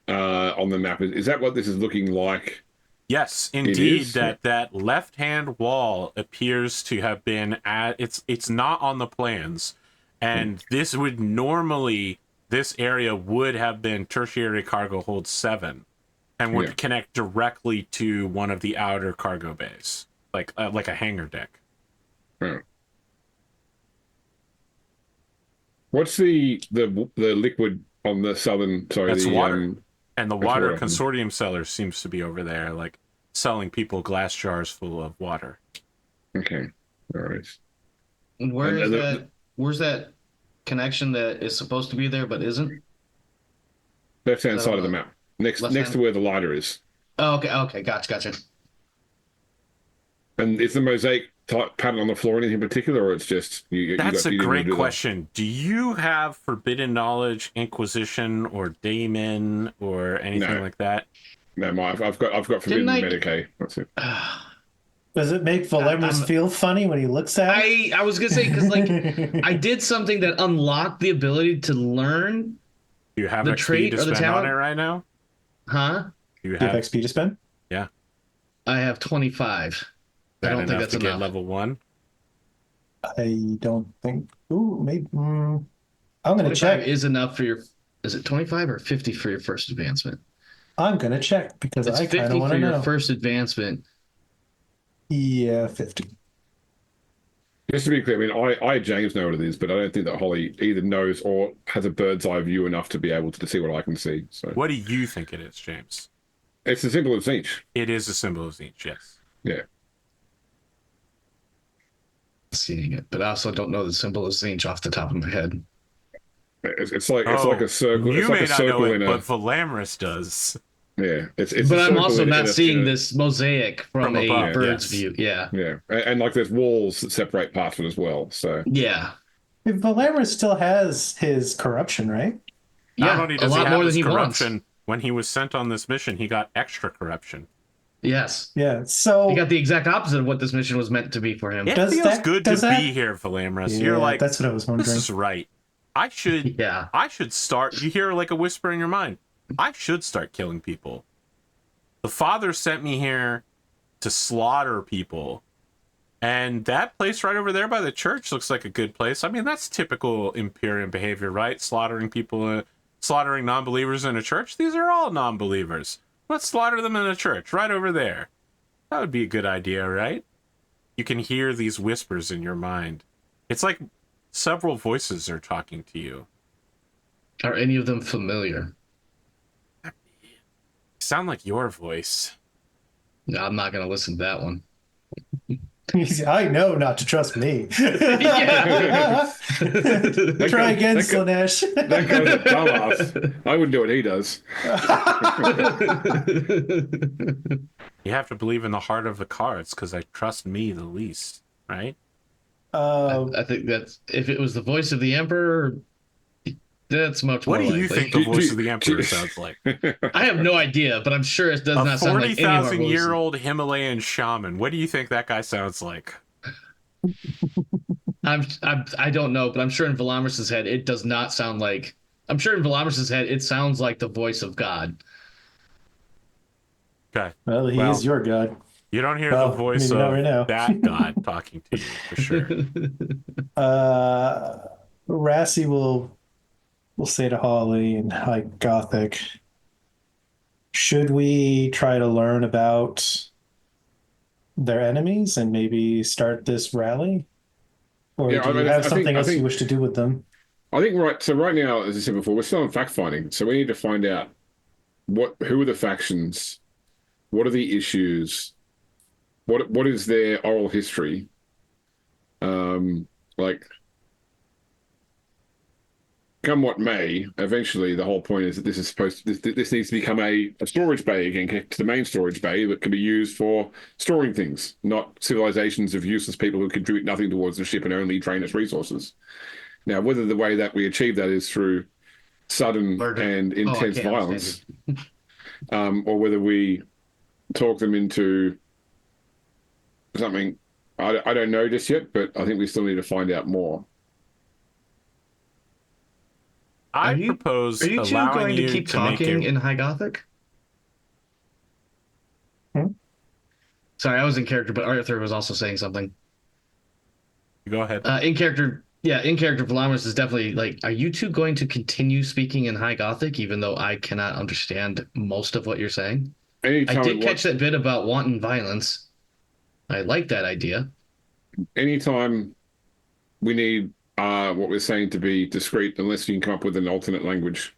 on the map. Is that what this is looking like? Yes, indeed. That left-hand wall appears to have been it's not on the plans, and this area would have been tertiary cargo hold 7, and would connect directly to one of the outer cargo bays, like a hangar deck. Oh. What's the liquid on the southern? Sorry, That's water. And the water water. consortium seller seems to be over there, like selling people glass jars full of water. Okay, all right. And where's that connection that is supposed to be there but isn't? Left-hand side of the map, next to where the lighter is. Oh, okay, gotcha. And is the mosaic type pattern on the floor anything in particular, or it's just you? That's a great do question. Do you have Forbidden Knowledge, Inquisition, or Daemon, or anything like that? No, I've got Forbidden Medicaid. That's it. Does it make Velamris feel funny when he looks at it? I was gonna say because like I did something that unlocked the ability to learn. Do you have the XP trait to or the spend on talent? it right now? Huh? Do you Do you have have XP to spend? Yeah. I have 25. I don't think that's to get enough. level 1. I don't think. Ooh, maybe. I'm gonna 25 check. is enough for your. Is it 25 or 50 for your first advancement? I'm gonna check because It's I kind 50 of want for to your know. first advancement. Yeah, 50. Just to be clear, I mean, I James know what it is, but I don't think that Holly either knows or has a bird's eye view enough to be able to see what I can see. So What do you think it is, James? it's as simple as each. It is a symbol of each, yes. Yeah. Seeing it, but I also don't know the symbol of Zinch off the top of my head. It's like a circle. You It's like may a not circle know it, in a. but Velamris does. Yeah, it's a But I'm circle also in not a, seeing this mosaic from a above, bird's yes. view. Yeah. Yeah, and like there's walls that separate parts of it as well. So Yeah. Velamris still has his corruption, right? Not Yeah. only A does he lot have more than his he wants. corruption, when he was sent on this mission, he got extra corruption. Yes. Yeah. He So got the exact opposite of what this mission was meant to be for him. It Does feels that- good does to that- be here, Velamris. yeah, You're like, that's what I was this wondering. is right. I should start. You hear like a whisper in your mind. I should start killing people. The Father sent me here to slaughter people. And that place right over there by the church looks like a good place. I mean, that's typical Imperium behavior, right? Slaughtering people, slaughtering non-believers in a church. These are all non-believers. Let's slaughter them in a church right over there. That would be a good idea, right? You can hear these whispers in your mind. It's like several voices are talking to you. Are any of them familiar? Sound like your voice. No, I'm not going to listen to that one. I know not to trust me. Yeah. Try again, Slanesh. that guy's a dumbass. I wouldn't do what he does. You have to believe in the heart of the cards because I trust me the least, right? I think that's if it was the voice of the Emperor, that's much more What do you likely. think the voice of the Emperor sounds like? I have no idea, but I'm sure it does A not sound like any of our 40,000-year-old Himalayan shaman. What do you think that guy sounds like? I don't know, but I'm sure in Velamris's head it does not sound like. I'm sure in Velamris's head it sounds like the voice of God. Okay. Well, he is your god. You don't hear Well, the voice maybe not of right now. that God talking to you, for sure. Rassie will say to Holly in High Gothic, should we try to learn about their enemies and maybe start this rally? Or Yeah, do I you mean, have I something think- else you wish to do with them? I think right now, as I said before, we're still on fact finding, so we need to find out who are the factions, what are the issues, what is their oral history, like. Come what may, eventually the whole point is that this is this needs to become a storage bay again, connected to the main storage bay that can be used for storing things, not civilizations of useless people who contribute nothing towards the ship and only drain its resources. Now, whether the way that we achieve that is through sudden Murder. and I intense can't violence, or whether we talk them into something, I don't know just yet, but I think we still need to find out more. I propose Are you two allowing going you to keep to make talking a... in High Gothic? Hmm? Sorry, I was in character, but Arthur was also saying something. Go ahead. In character, Velamris is definitely like, are you two going to continue speaking in High Gothic, even though I cannot understand most of what you're saying? Anytime I did catch that bit about wanton violence. I like that idea. Anytime we need what we're saying to be discreet, unless you can come up with an alternate language.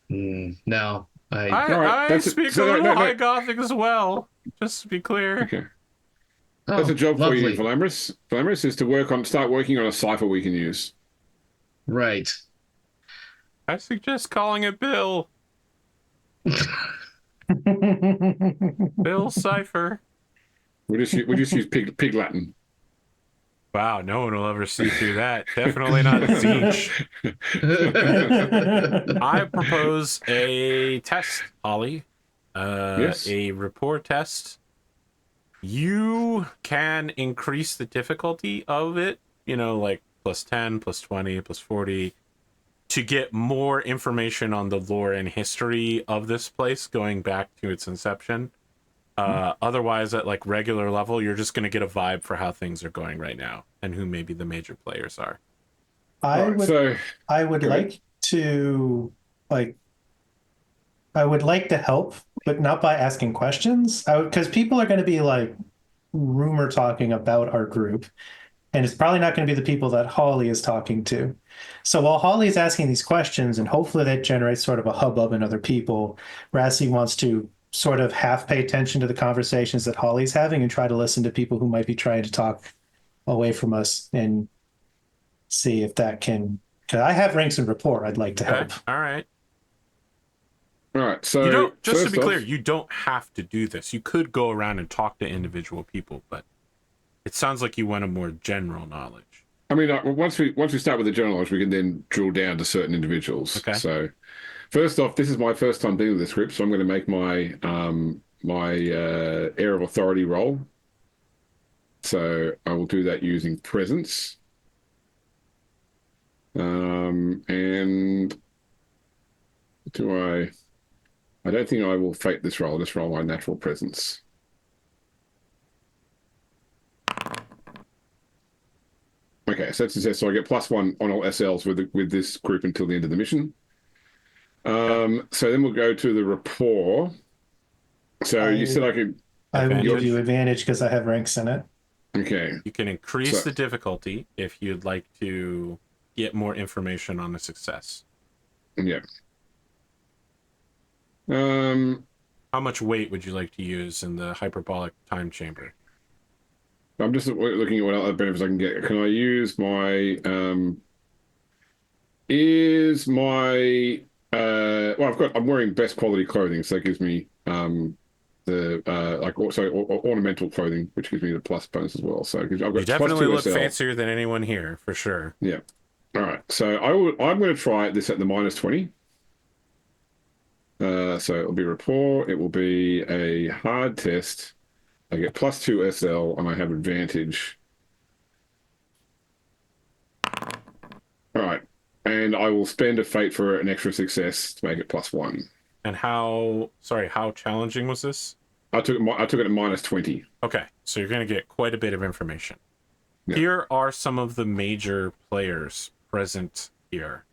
No, I speak So a little no. High Gothic as well, just to be clear. Okay. Oh, That's a job lovely. for you, Velamris. Velamris is to start working on a cipher we can use. Right. I suggest calling it Bill. Bill Cipher. We just use pig Latin. Wow, no one will ever see through that. Definitely not Siege. I propose a test, Holly. Yes. A rapport test. You can increase the difficulty of it, like plus 10, plus 20, plus 40, to get more information on the lore and history of this place going back to its inception. Otherwise, at like regular level, you're just going to get a vibe for how things are going right now and who maybe the major players are. I would like to help, but not by asking questions. Because people are going to be like rumor talking about our group, and it's probably not going to be the people that Holly is talking to. So while Holly is asking these questions, and hopefully that generates sort of a hubbub in other people, Rassie wants to sort of half pay attention to the conversations that Holly's having and try to listen to people who might be trying to talk away from us and see if that can. Because I have ranks and rapport, I'd like to help. All right. All right. So You don't, just to first be clear, off, you don't have to do this. You could go around and talk to individual people, but it sounds like you want a more general knowledge. I mean, once we start with the general knowledge, we can then drill down to certain individuals. Okay. So first off, this is my first time dealing with this script, so I'm going to make my air of authority roll. So I will do that using presence. And I don't think I will fate this roll. I'll just roll my natural presence. Okay, so that's success. So I get +1 on all SLs with this group until the end of the mission. So then we'll go to the rapport. So you said I could. I will give Advantage. you advantage because I have ranks in it. Okay. You can increase So- the difficulty if you'd like to get more information on the success. Yeah. I'm How much weight would you like to use in the hyperbolic time chamber? just looking at what other benefits I can get. Can I use my well, I'm wearing best quality clothing, so that gives me ornamental clothing, which gives me the plus bonus as well. So I've got You definitely +2 look SL. fancier than anyone here, for sure. Yeah. All right. So I'm going to try this at the -20. So it'll be rapport. It will be a hard test. I get +2 SL and I have advantage. All right. And I will spend a fate for an extra success to make it +1. And how challenging was this? I took it at -20. Okay, so you're going to get quite a bit of information. Yeah. Here are some of the major players present here.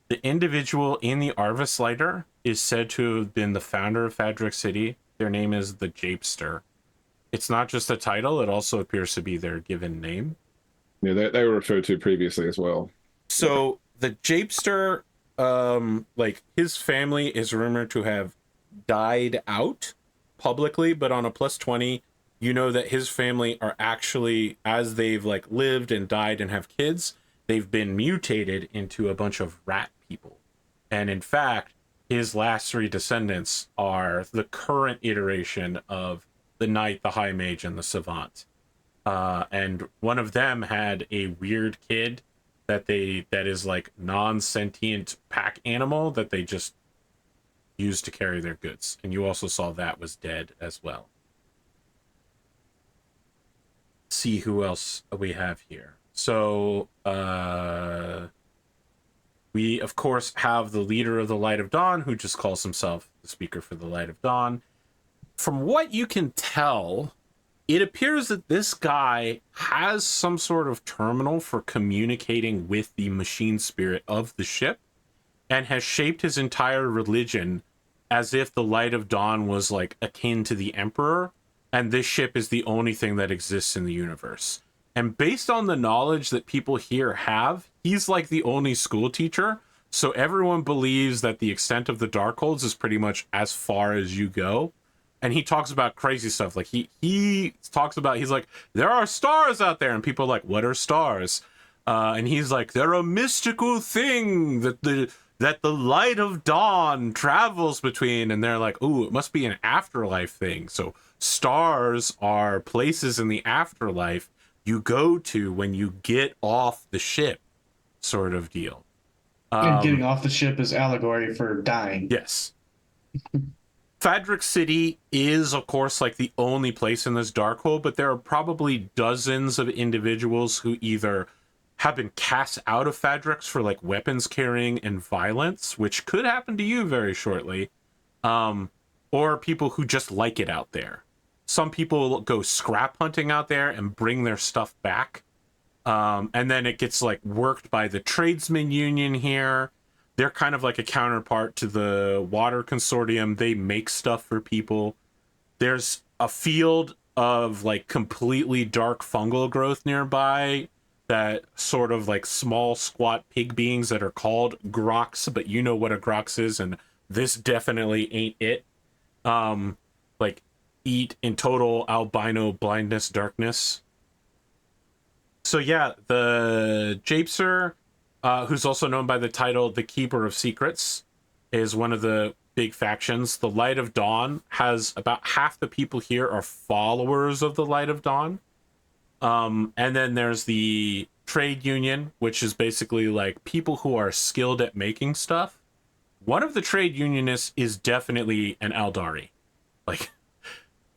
The individual in the Arvis lighter is said to have been the founder of Fadric City. Their name is the Japester. It's not just a title, it also appears to be their given name. Yeah, they were referred to previously as well. So the Japester, his family is rumored to have died out publicly, but on a +20, you know that his family are actually, as they've lived and died and have kids, they've been mutated into a bunch of rat people. And in fact, his last 3 descendants are the current iteration of the Knight, the High Mage, and the Savant. And one of them had a weird kid that is non-sentient pack animal that they just used to carry their goods. And you also saw that was dead as well. See who else we have here. So we of course have the leader of the Light of Dawn, who just calls himself the speaker for the Light of Dawn. From what you can tell, it appears that this guy has some sort of terminal for communicating with the machine spirit of the ship, and has shaped his entire religion as if the Light of Dawn was akin to the Emperor, and this ship is the only thing that exists in the universe. And based on the knowledge that people here have, he's the only school teacher, so everyone believes that the extent of the Darkholds is pretty much as far as you go. And he talks about crazy stuff. He talks about, he's like, there are stars out there. And people are like, what are stars? And he's like, they're a mystical thing that the Light of Dawn travels between. And they're like, ooh, it must be an afterlife thing. So stars are places in the afterlife you go to when you get off the ship, sort of deal. And getting off the ship is allegory for dying. Yes. Fadric City is, of course, the only place in this Darkhold, but there are probably dozens of individuals who either have been cast out of Fadrix for weapons carrying and violence, which could happen to you very shortly, or people who just like it out there. Some people go scrap hunting out there and bring their stuff back, and then it gets worked by the tradesman union here. They're kind of like a counterpart to the Water Consortium. They make stuff for people. There's a field of completely dark fungal growth nearby that sort of small squat pig beings that are called grox, but you know what a grox is, and this definitely ain't it. Eat in total albino blindness darkness. So yeah, the Japester, who's also known by the title The Keeper of Secrets, is one of the big factions. The Light of Dawn has about half the people here are followers of the Light of Dawn. And then there's the Trade Union, which is basically like people who are skilled at making stuff. One of the Trade Unionists is definitely an Eldari. Like,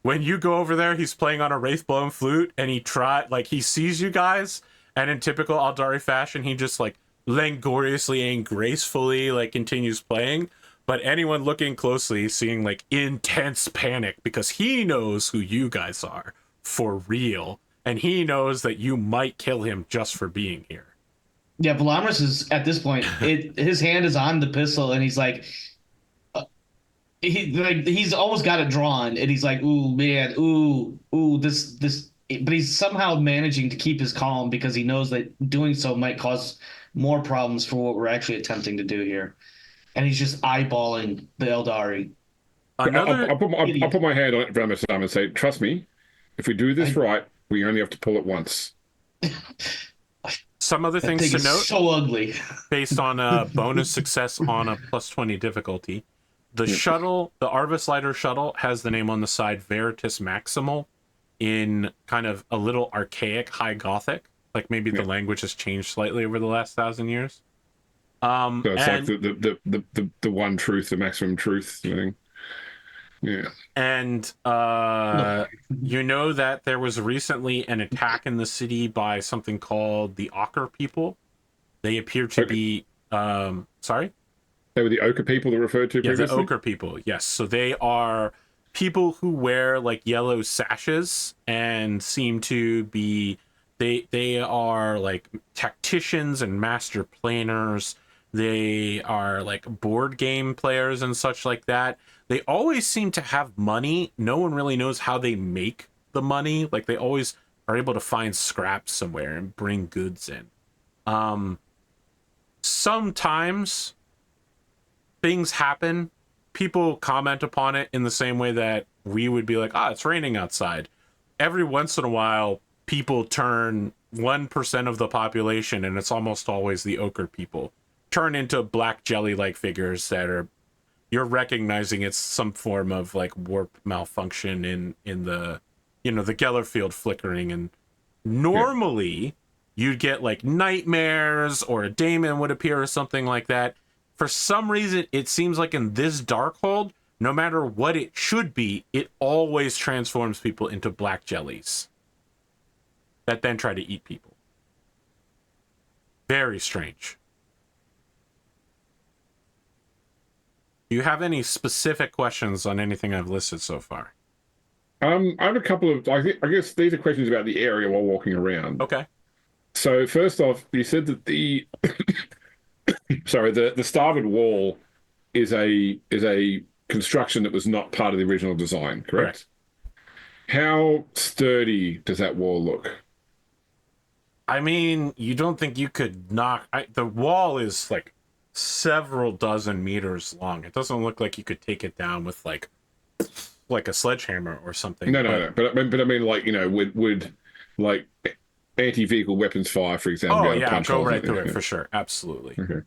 when you go over there, he's playing on a Wraithblown flute, and he sees you guys, and in typical Eldari fashion, he just like langoriously and gracefully like continues playing. But anyone looking closely seeing like intense panic because he knows who you guys are for real, and he knows that you might kill him just for being here. Yeah, Velamris is at this point. His hand is on the pistol, and he's like, he's almost got it drawn, and he's like, "Ooh, man, ooh, this." But he's somehow managing to keep his calm because he knows that doing so might cause more problems for what we're actually attempting to do here. And he's just eyeballing the Eldari. I'll put my hand on it, Velamris, and say, "Trust me, if we do this right, we only have to pull it once." Some other things to note: so ugly. Based on a bonus success on a +20 difficulty, the shuttle, the Arvis Lighter shuttle, has the name on the side Veritas Maximal in kind of a little archaic High Gothic. Like maybe the language has changed slightly over the last 1,000 years. So it's like the one truth, the maximum truth thing. Yeah. And you know that there was recently an attack in the city by something called the Ochre people. They appear to be sorry? They were the Ochre people that referred to previously? Yeah, the Ochre people, yes. So they are people who wear like yellow sashes and seem to be they are like tacticians and master planners. They are like board game players and such like that. They always seem to have money. No one really knows how they make the money. Like they always are able to find scraps somewhere and bring goods in. Sometimes things happen. People comment upon it in the same way that we would be like, it's raining outside. Every once in a while, people turn 1% of the population, and it's almost always the Ochre people, turn into black jelly-like figures that are, you're recognizing it's some form of like warp malfunction in the, the Gellerfield flickering. And normally you'd get like nightmares or a daemon would appear or something like that. For some reason, it seems like in this Darkhold, no matter what it should be, it always transforms people into black jellies that then try to eat people. Very strange. Do you have any specific questions on anything I've listed so far? I have a couple of, I guess these are questions about the area while walking around. Okay. So first off, you said that the the starboard wall is a construction that was not part of the original design, correct? How sturdy does that wall look? I mean, you don't think you could knock... the wall is like several dozen meters long. It doesn't look like you could take it down with like a sledgehammer or something. No. But I mean, like, would like anti-vehicle weapons fire, for example? Oh yeah, go right through it for sure. Absolutely. Okay.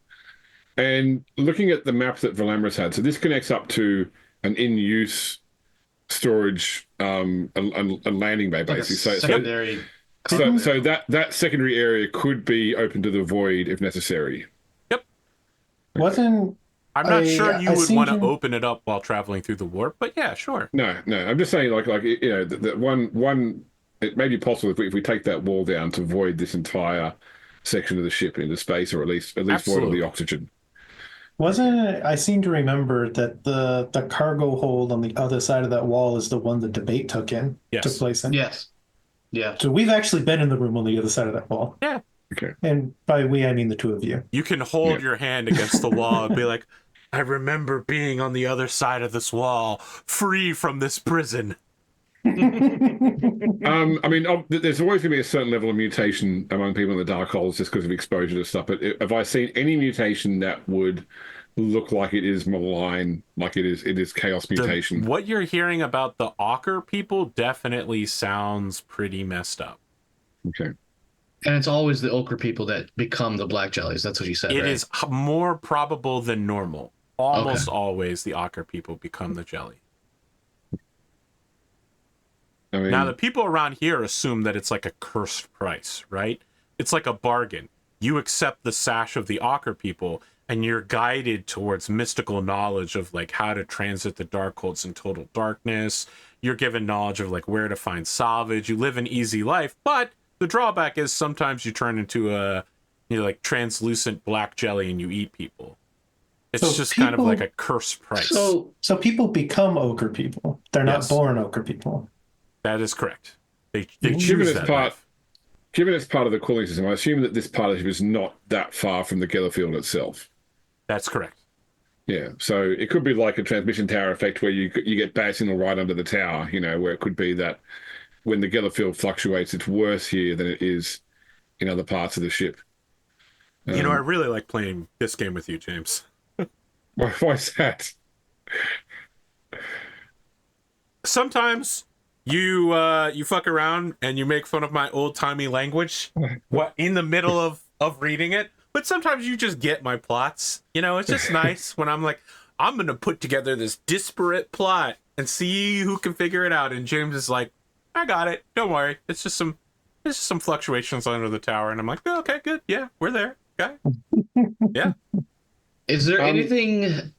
And looking at the map that Velamris had, so this connects up to an in-use storage and landing bay, basically. Like secondary. So that secondary area could be open to the void if necessary. Yep. Wasn't I'm not sure you would want to open it up while traveling through the warp, but yeah, sure. No. I'm just saying, like that one. It may be possible if we take that wall down to void this entire section of the ship into space, or at least void all the oxygen. I seem to remember that the cargo hold on the other side of that wall is the one the debate took place in. Yes. Yeah. So we've actually been in the room on the other side of that wall. Yeah. Okay. And by we, I mean the two of you. You can hold your hand against the wall and be like, I remember being on the other side of this wall, free from this prison. I mean, there's always going to be a certain level of mutation among people in the Darkholds just because of exposure to stuff. But have I seen any mutation that would look like it is malign, like it is chaos mutation? What you're hearing about the Ochre people definitely sounds pretty messed up. Okay. And it's always the Ochre people that become the black jellies. That's what you said. It right? is more probable than normal. almost always the ochre people become the jelly. I mean, Now, the people around here assume that it's like a cursed price, right? It's like a bargain. You accept the sash of the ochre people, and you're guided towards mystical knowledge of like how to transit the Darkholds in total darkness. You're given knowledge of like where to find salvage. You live an easy life, but the drawback is sometimes you turn into a like translucent black jelly and you eat people. It's So just kind of people- like a cursed price. So people become ochre people. They're not Yes. born ochre people. That is correct. They given choose it's that part, life. given it's part of the cooling system, I assume that this part of the ship is not that far from the Gellerfield itself. That's correct. Yeah, so it could be like a transmission tower effect where you get bad signal right under the tower. Where it could be that when the Gellerfield fluctuates, it's worse here than it is in other parts of the ship. I really like playing this game with you, James. Why's that? Sometimes you fuck around and you make fun of my old-timey language in the middle of reading it, but sometimes you just get my plots. It's just nice when I'm like, I'm gonna put together this disparate plot and see who can figure it out, and James is like, I got it, don't worry, it's just some fluctuations under the tower, and I'm like, oh, okay, good, yeah, we're there, okay. Yeah. Is there anything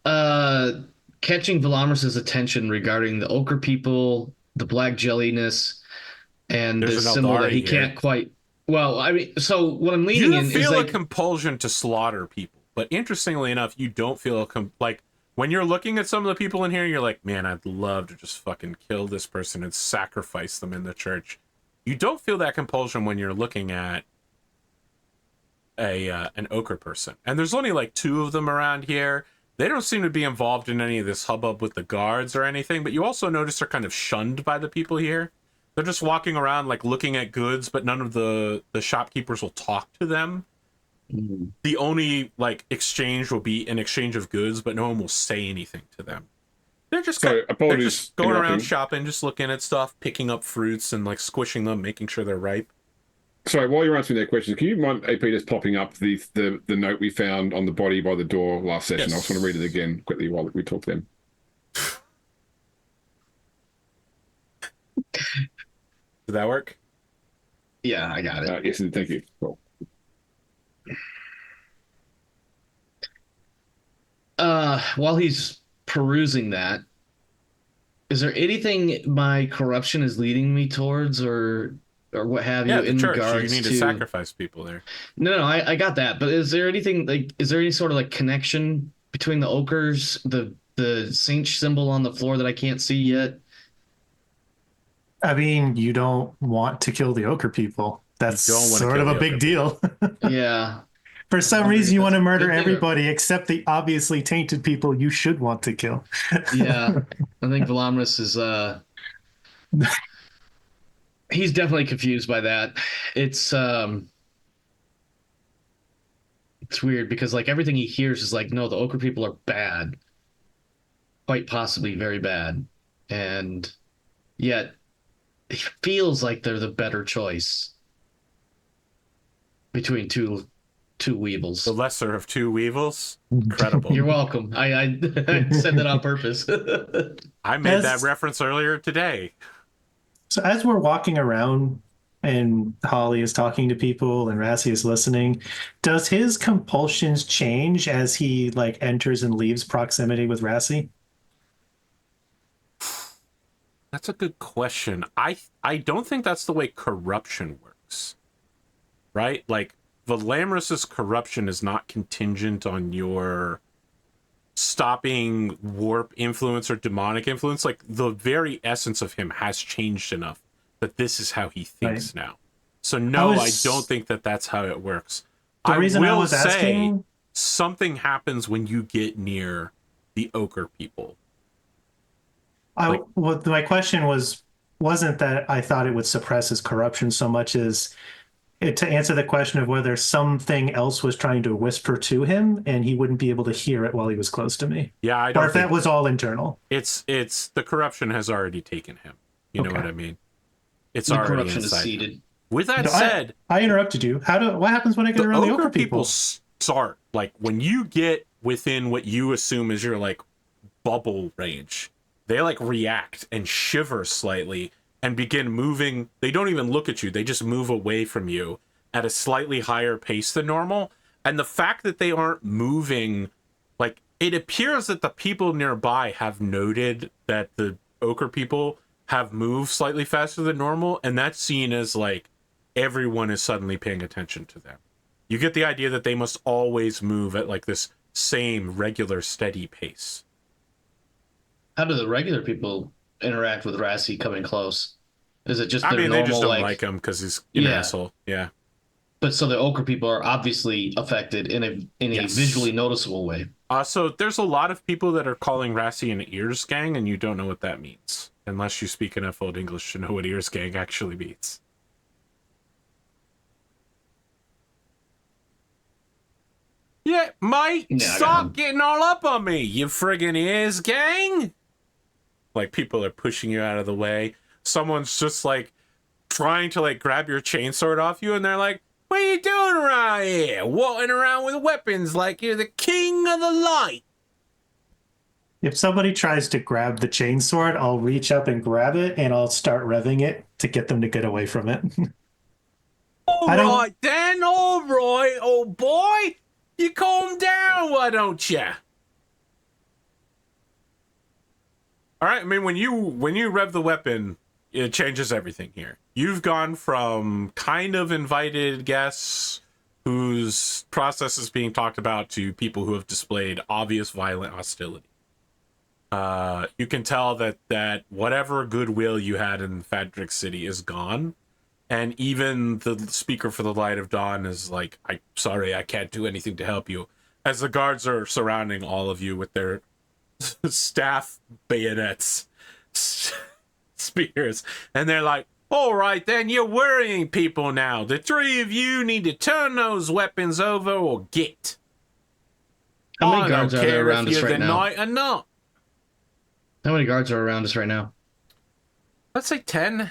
catching Velamris' attention regarding the ochre people, the black jelliness, and There's the an symbol that Eldari he here. can't quite? Well, I mean, so what I'm leaning You in is feel like a compulsion to slaughter people, but interestingly enough, you don't feel like when you're looking at some of the people in here, you're like, man, I'd love to just fucking kill this person and sacrifice them in the church. You don't feel that compulsion when you're looking at an ochre person, and there's only like 2 of them around here. They don't seem to be involved in any of this hubbub with the guards or anything, but you also notice they're kind of shunned by the people here. They're just walking around like looking at goods, but none of the shopkeepers will talk to them. The only like exchange will be an exchange of goods, but no one will say anything to them. They're just they're just going around shopping, just looking at stuff, picking up fruits and like squishing them, making sure they're ripe. Sorry, while you're answering that question, can you mind AP just popping up the note we found on the body by the door last session? Yes. I just want to read it again quickly while we talk to them. Did that work? yeah, I got it. Yes, thank you. Cool. While he's perusing that, is there anything my corruption is leading me towards, or what have you, The in church. regards You need to sacrifice people there. No, I got that. But is there anything is there any sort of like connection between the ochres, the saint symbol on the floor that I can't see yet? I mean, you don't want to kill the ochre people. That's You don't wanna sort kill of a the big ochre deal. Yeah. For some reason, you want to murder Good thing. everybody except the obviously tainted people you should want to kill. Yeah. I think Velamris is he's definitely confused by that. It's weird because like everything he hears is like, no, the ochre people are bad. Quite possibly very bad. And yet it feels like they're the better choice between two weevils. The lesser of 2 weevils. Incredible. You're welcome. I said that on purpose. I made As- that reference earlier today. So as we're walking around and Holly is talking to people and Rassie is listening, does his compulsions change as he like enters and leaves proximity with Rassie? That's a good question. I don't think that's the way corruption works. Right? Like, Velamris' corruption is not contingent on your stopping warp influence or demonic influence. Like, the very essence of him has changed enough that this is how he thinks now. So no, I don't think that that's how it works. The reason I will was say asking, something happens when you get near the ochre people. my question wasn't that I thought it would suppress his corruption so much as to answer the question of whether something else was trying to whisper to him and he wouldn't be able to hear it while he was close to me. Yeah, I don't Or if that was all internal. It's the corruption has already taken him. You know what I mean? It's The already corruption is inside him. seated. With that No, said, I interrupted you. What happens when I get the around the ochre ochre people people? start like when you get within what you assume is your like bubble range, they like react and shiver slightly and begin moving. They don't even look at you. They just move away from you at a slightly higher pace than normal. And the fact that they aren't moving, like, it appears that the people nearby have noted that the ochre people have moved slightly faster than normal, and that's seen as like everyone is suddenly paying attention to them. You get the idea that they must always move at like this same regular steady pace. How do the regular people interact with Rassie coming close? Is it just I their mean, normal, they just don't like him because he's an asshole. Yeah. But so the ochre people are obviously affected in a visually noticeable way. So there's a lot of people that are calling Rassie an ears gang, and you don't know what that means unless you speak enough Old English to know what ears gang actually means. Yeah, mate, stop getting all up on me, you friggin' ears gang. Like, people are pushing you out of the way. Someone's just like trying to like grab your chainsword off you, and they're like, "What are you doing around here? Walking around with weapons like you're the king of the light." If somebody tries to grab the chainsword, I'll reach up and grab it, and I'll start revving it to get them to get away from it. All right, then. All right, old boy. You calm down, why don't you? All right, I mean, when you rev the weapon, it changes everything here. You've gone from kind of invited guests whose process is being talked about to people who have displayed obvious violent hostility. You can tell that whatever goodwill you had in Fadric City is gone. And even the speaker for the Light of Dawn is like, "I'm sorry, I can't do anything to help you." As the guards are surrounding all of you with their staff bayonets, spears, and they're like, "All right, then, you're worrying people now. The three of you need to turn those weapons over or get." How many guards are there around us right now? Knight or not. How many guards are around us right now? Let's say 10.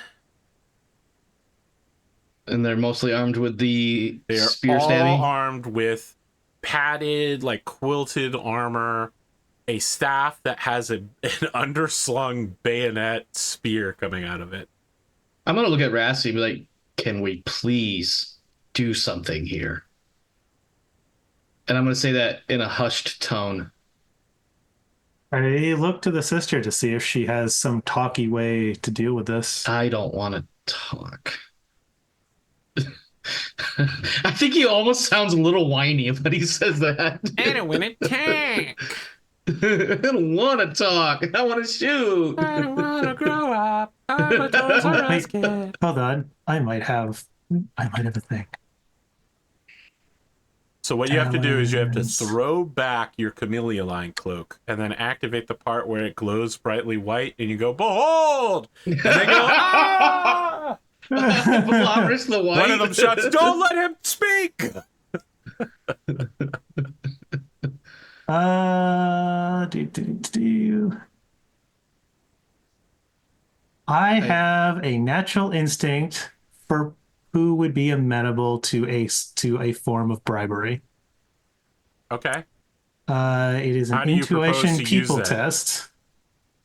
And they're mostly armed with the spear all stabby? Armed with padded, like quilted armor, a staff that has an underslung bayonet spear coming out of it. I'm gonna look at Rassie and be like, "Can we please do something here?" And I'm gonna say that in a hushed tone. I look to the sister to see if she has some talky way to deal with this. I don't want to talk. I think he almost sounds a little whiny when he says that. I don't want to talk. I don't want to talk. I want to shoot. I don't want to grow up. I'm a Toys R Us kid. Hold on. I might have a thing. So what you have to do is you have to throw back your Camellia Line cloak and then activate the part where it glows brightly white, and you go, "Behold!" And they go, "Ah!" Velamris the White. One of them shouts, "Don't let him speak!" I have a natural instinct for who would be amenable to a form of bribery. Okay. It is an intuition people test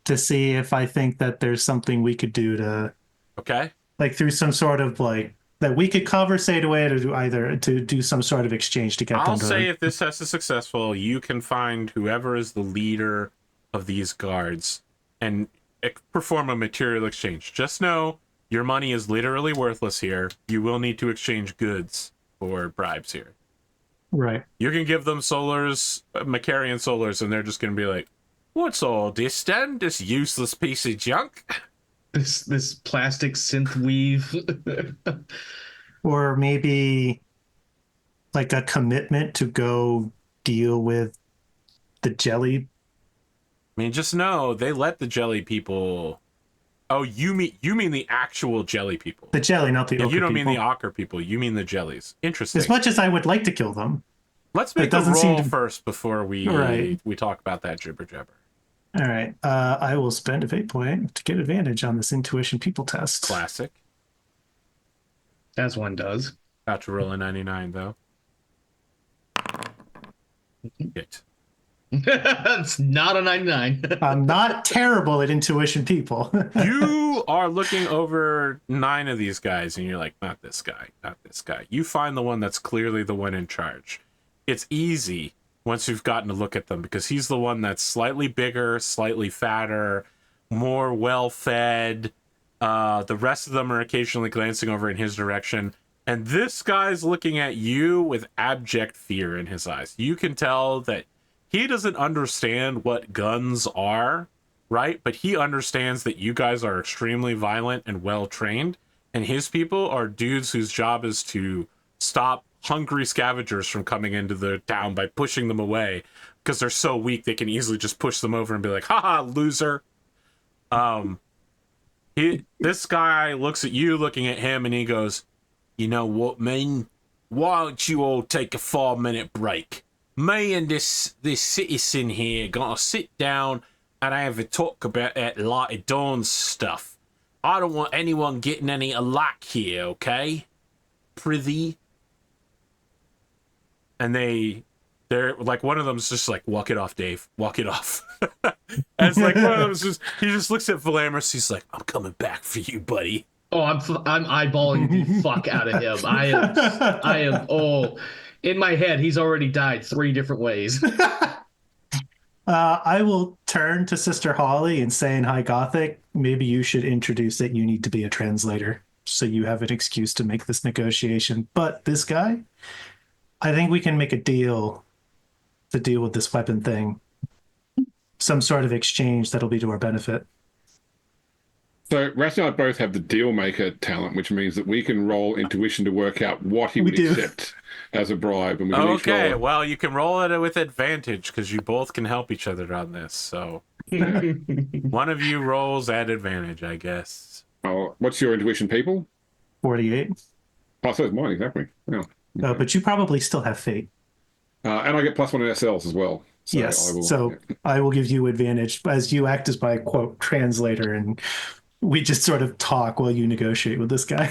to see if I think that there's something we could do to, okay, like through some sort of like that we could conversate away to do some sort of exchange to get them to. I'll say if this test is successful, you can find whoever is the leader of these guards and perform a material exchange. Just know your money is literally worthless here. You will need to exchange goods for bribes here. Right. You can give them solars, Macarian solars, and they're just going to be like, "What's all this then? This useless piece of junk?" This plastic synth weave. Or maybe like a commitment to go deal with the jelly. I mean, just know they let the jelly people. Oh, you mean the actual jelly people? The jelly, not the ochre people. You don't mean the ochre people. You mean the jellies. Interesting. As much as I would like to kill them. Let's make a roll first before we talk about that jibber jabber. All right. I will spend a fate point to get advantage on this intuition people test. Classic. As one does. About to roll a 99 though. Hit. It's not a 99. I'm not terrible at intuition, people. You are looking over 9 of these guys, and you're like, not this guy, not this guy. You find the one that's clearly the one in charge. It's easy once you've gotten to look at them, because he's the one that's slightly bigger, slightly fatter, more well-fed. The rest of them are occasionally glancing over in his direction. And this guy's looking at you with abject fear in his eyes. You can tell that he doesn't understand what guns are, right? But he understands that you guys are extremely violent and well-trained. And his people are dudes whose job is to stop hungry scavengers from coming into the town by pushing them away. Because they're so weak, they can easily just push them over and be like, haha, loser. This guy looks at you, looking at him, and he goes, you know what, man? Why don't you all take a 5-minute break? Me and this citizen here gonna sit down and have a talk about that Light of Dawn stuff. I don't want anyone getting any alack here, okay? Prithee. And they're like, one of them's just like, walk it off, Dave. Walk it off. And it's like, one of them's just, he just looks at Velamris. He's like, I'm coming back for you, buddy. Oh, I'm eyeballing the fuck out of him. I am. Oh, in my head, he's already died 3 different ways. I will turn to Sister Holly and say in High Gothic, maybe you should introduce that you need to be a translator so you have an excuse to make this negotiation. But this guy, I think we can make a deal to deal with this weapon thing. Some sort of exchange that'll be to our benefit. So Rassie and I both have the deal maker talent, which means that we can roll intuition to work out what he would accept as a bribe. And we can each roll well, you can roll it with advantage because you both can help each other on this. So one of you rolls at advantage, I guess. Oh, what's your intuition, people? 48. Oh, so is mine, exactly. Yeah. Okay. But you probably still have fate. And I get +1 in SLs as well. So Yes. I will give you advantage as you act as my, quote, translator, and we just sort of talk while you negotiate with this guy.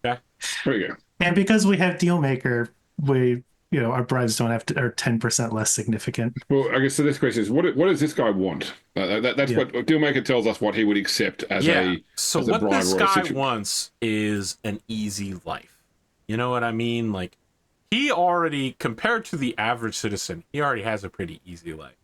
Yeah. There you go. And because we have Dealmaker, our bribes don't have to are 10% less significant. Well, I guess so. This question is, what does this guy want? That's what Dealmaker tells us what he would accept as a So as a what bribe this or a guy situation. wants is an easy life. You know what I mean? Like, he already, compared to the average citizen, he already has a pretty easy life.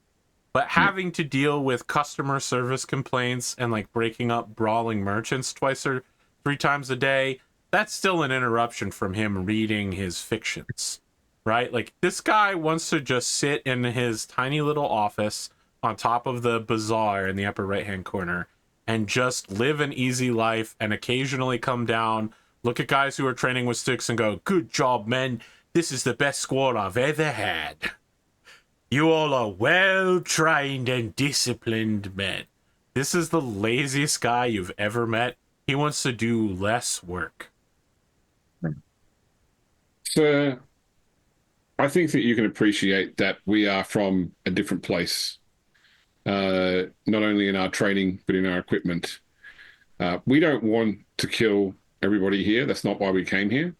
But having to deal with customer service complaints and like breaking up brawling merchants 2 or 3 times a day, that's still an interruption from him reading his fictions, right? Like, this guy wants to just sit in his tiny little office on top of the bazaar in the upper right-hand corner and just live an easy life and occasionally come down, look at guys who are training with sticks and go, good job, men. This is the best squad I've ever had. You all are well-trained and disciplined men. This is the laziest guy you've ever met. He wants to do less work. So I think that you can appreciate that we are from a different place, not only in our training, but in our equipment. We don't want to kill everybody here. That's not why we came here.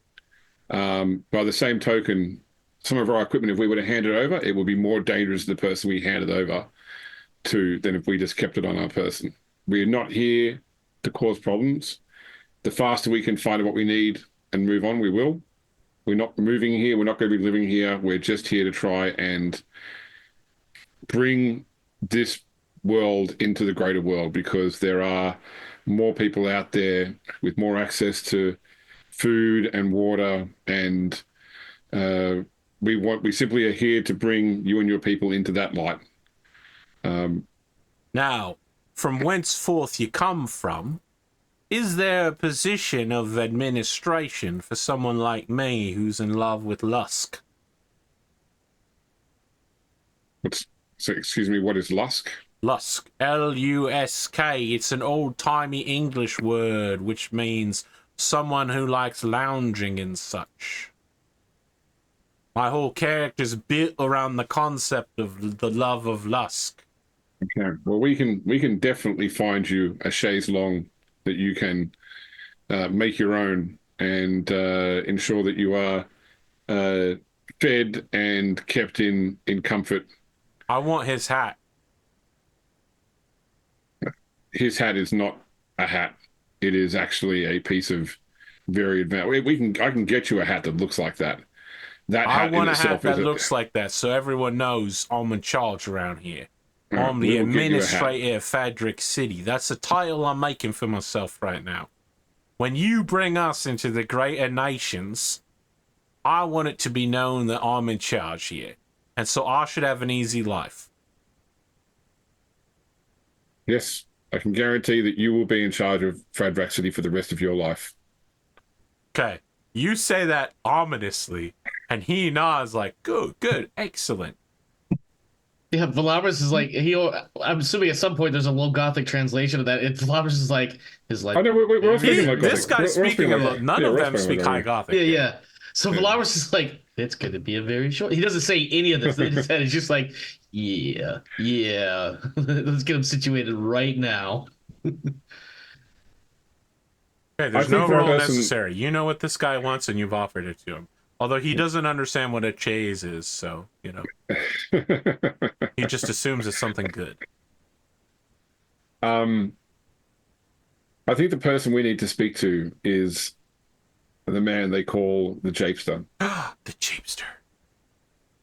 By the same token, some of our equipment, if we were to hand it over, it would be more dangerous to the person we handed over to than if we just kept it on our person. We are not here to cause problems. The faster we can find what we need and move on, we will. We're not moving here. We're not going to be living here. We're just here to try and bring this world into the greater world, because there are more people out there with more access to food and water, and we simply are here to bring you and your people into that light. Now, from whenceforth you come from, is there a position of administration for someone like me who's in love with Lusk? Excuse me, what is Lusk? Lusk, L-U-S-K. It's an old-timey English word which means someone who likes lounging and such. My whole character's built around the concept of the love of Lusk. Okay. Well, we can definitely find you a chaise longue that you can make your own and ensure that you are fed and kept in comfort. I want his hat. His hat is not a hat. It is actually a piece of very advanced. I can get you a hat that looks like that. That I hat want in a hat itself that is looks like that, so everyone knows I'm in charge around here. I'm we the will get you a hat. administrator of Fadric City. That's the title I'm making for myself right now. When you bring us into the greater nations, I want it to be known that I'm in charge here. And so I should have an easy life. Yes, I can guarantee that you will be in charge of Fadric City for the rest of your life. Okay, you say that ominously, and he nods like, good, excellent. Yeah, Velamris is like I'm assuming at some point there's a low Gothic translation of that. Velamris is like I know we're all speaking like This Gothic. guy's We're all speaking like- a none yeah, of we're all them speaking speak like High Gothic. yeah. So Velamris is like, it's gonna be a very short. He doesn't say any of this in his head. It's just like, yeah. Let's get him situated right now. Okay, there's think no that role person- necessary. You know what this guy wants, and you've offered it to him. Although he doesn't understand what a chase is, so, you know. He just assumes it's something good. I think the person we need to speak to is the man they call the Japester. The Japester.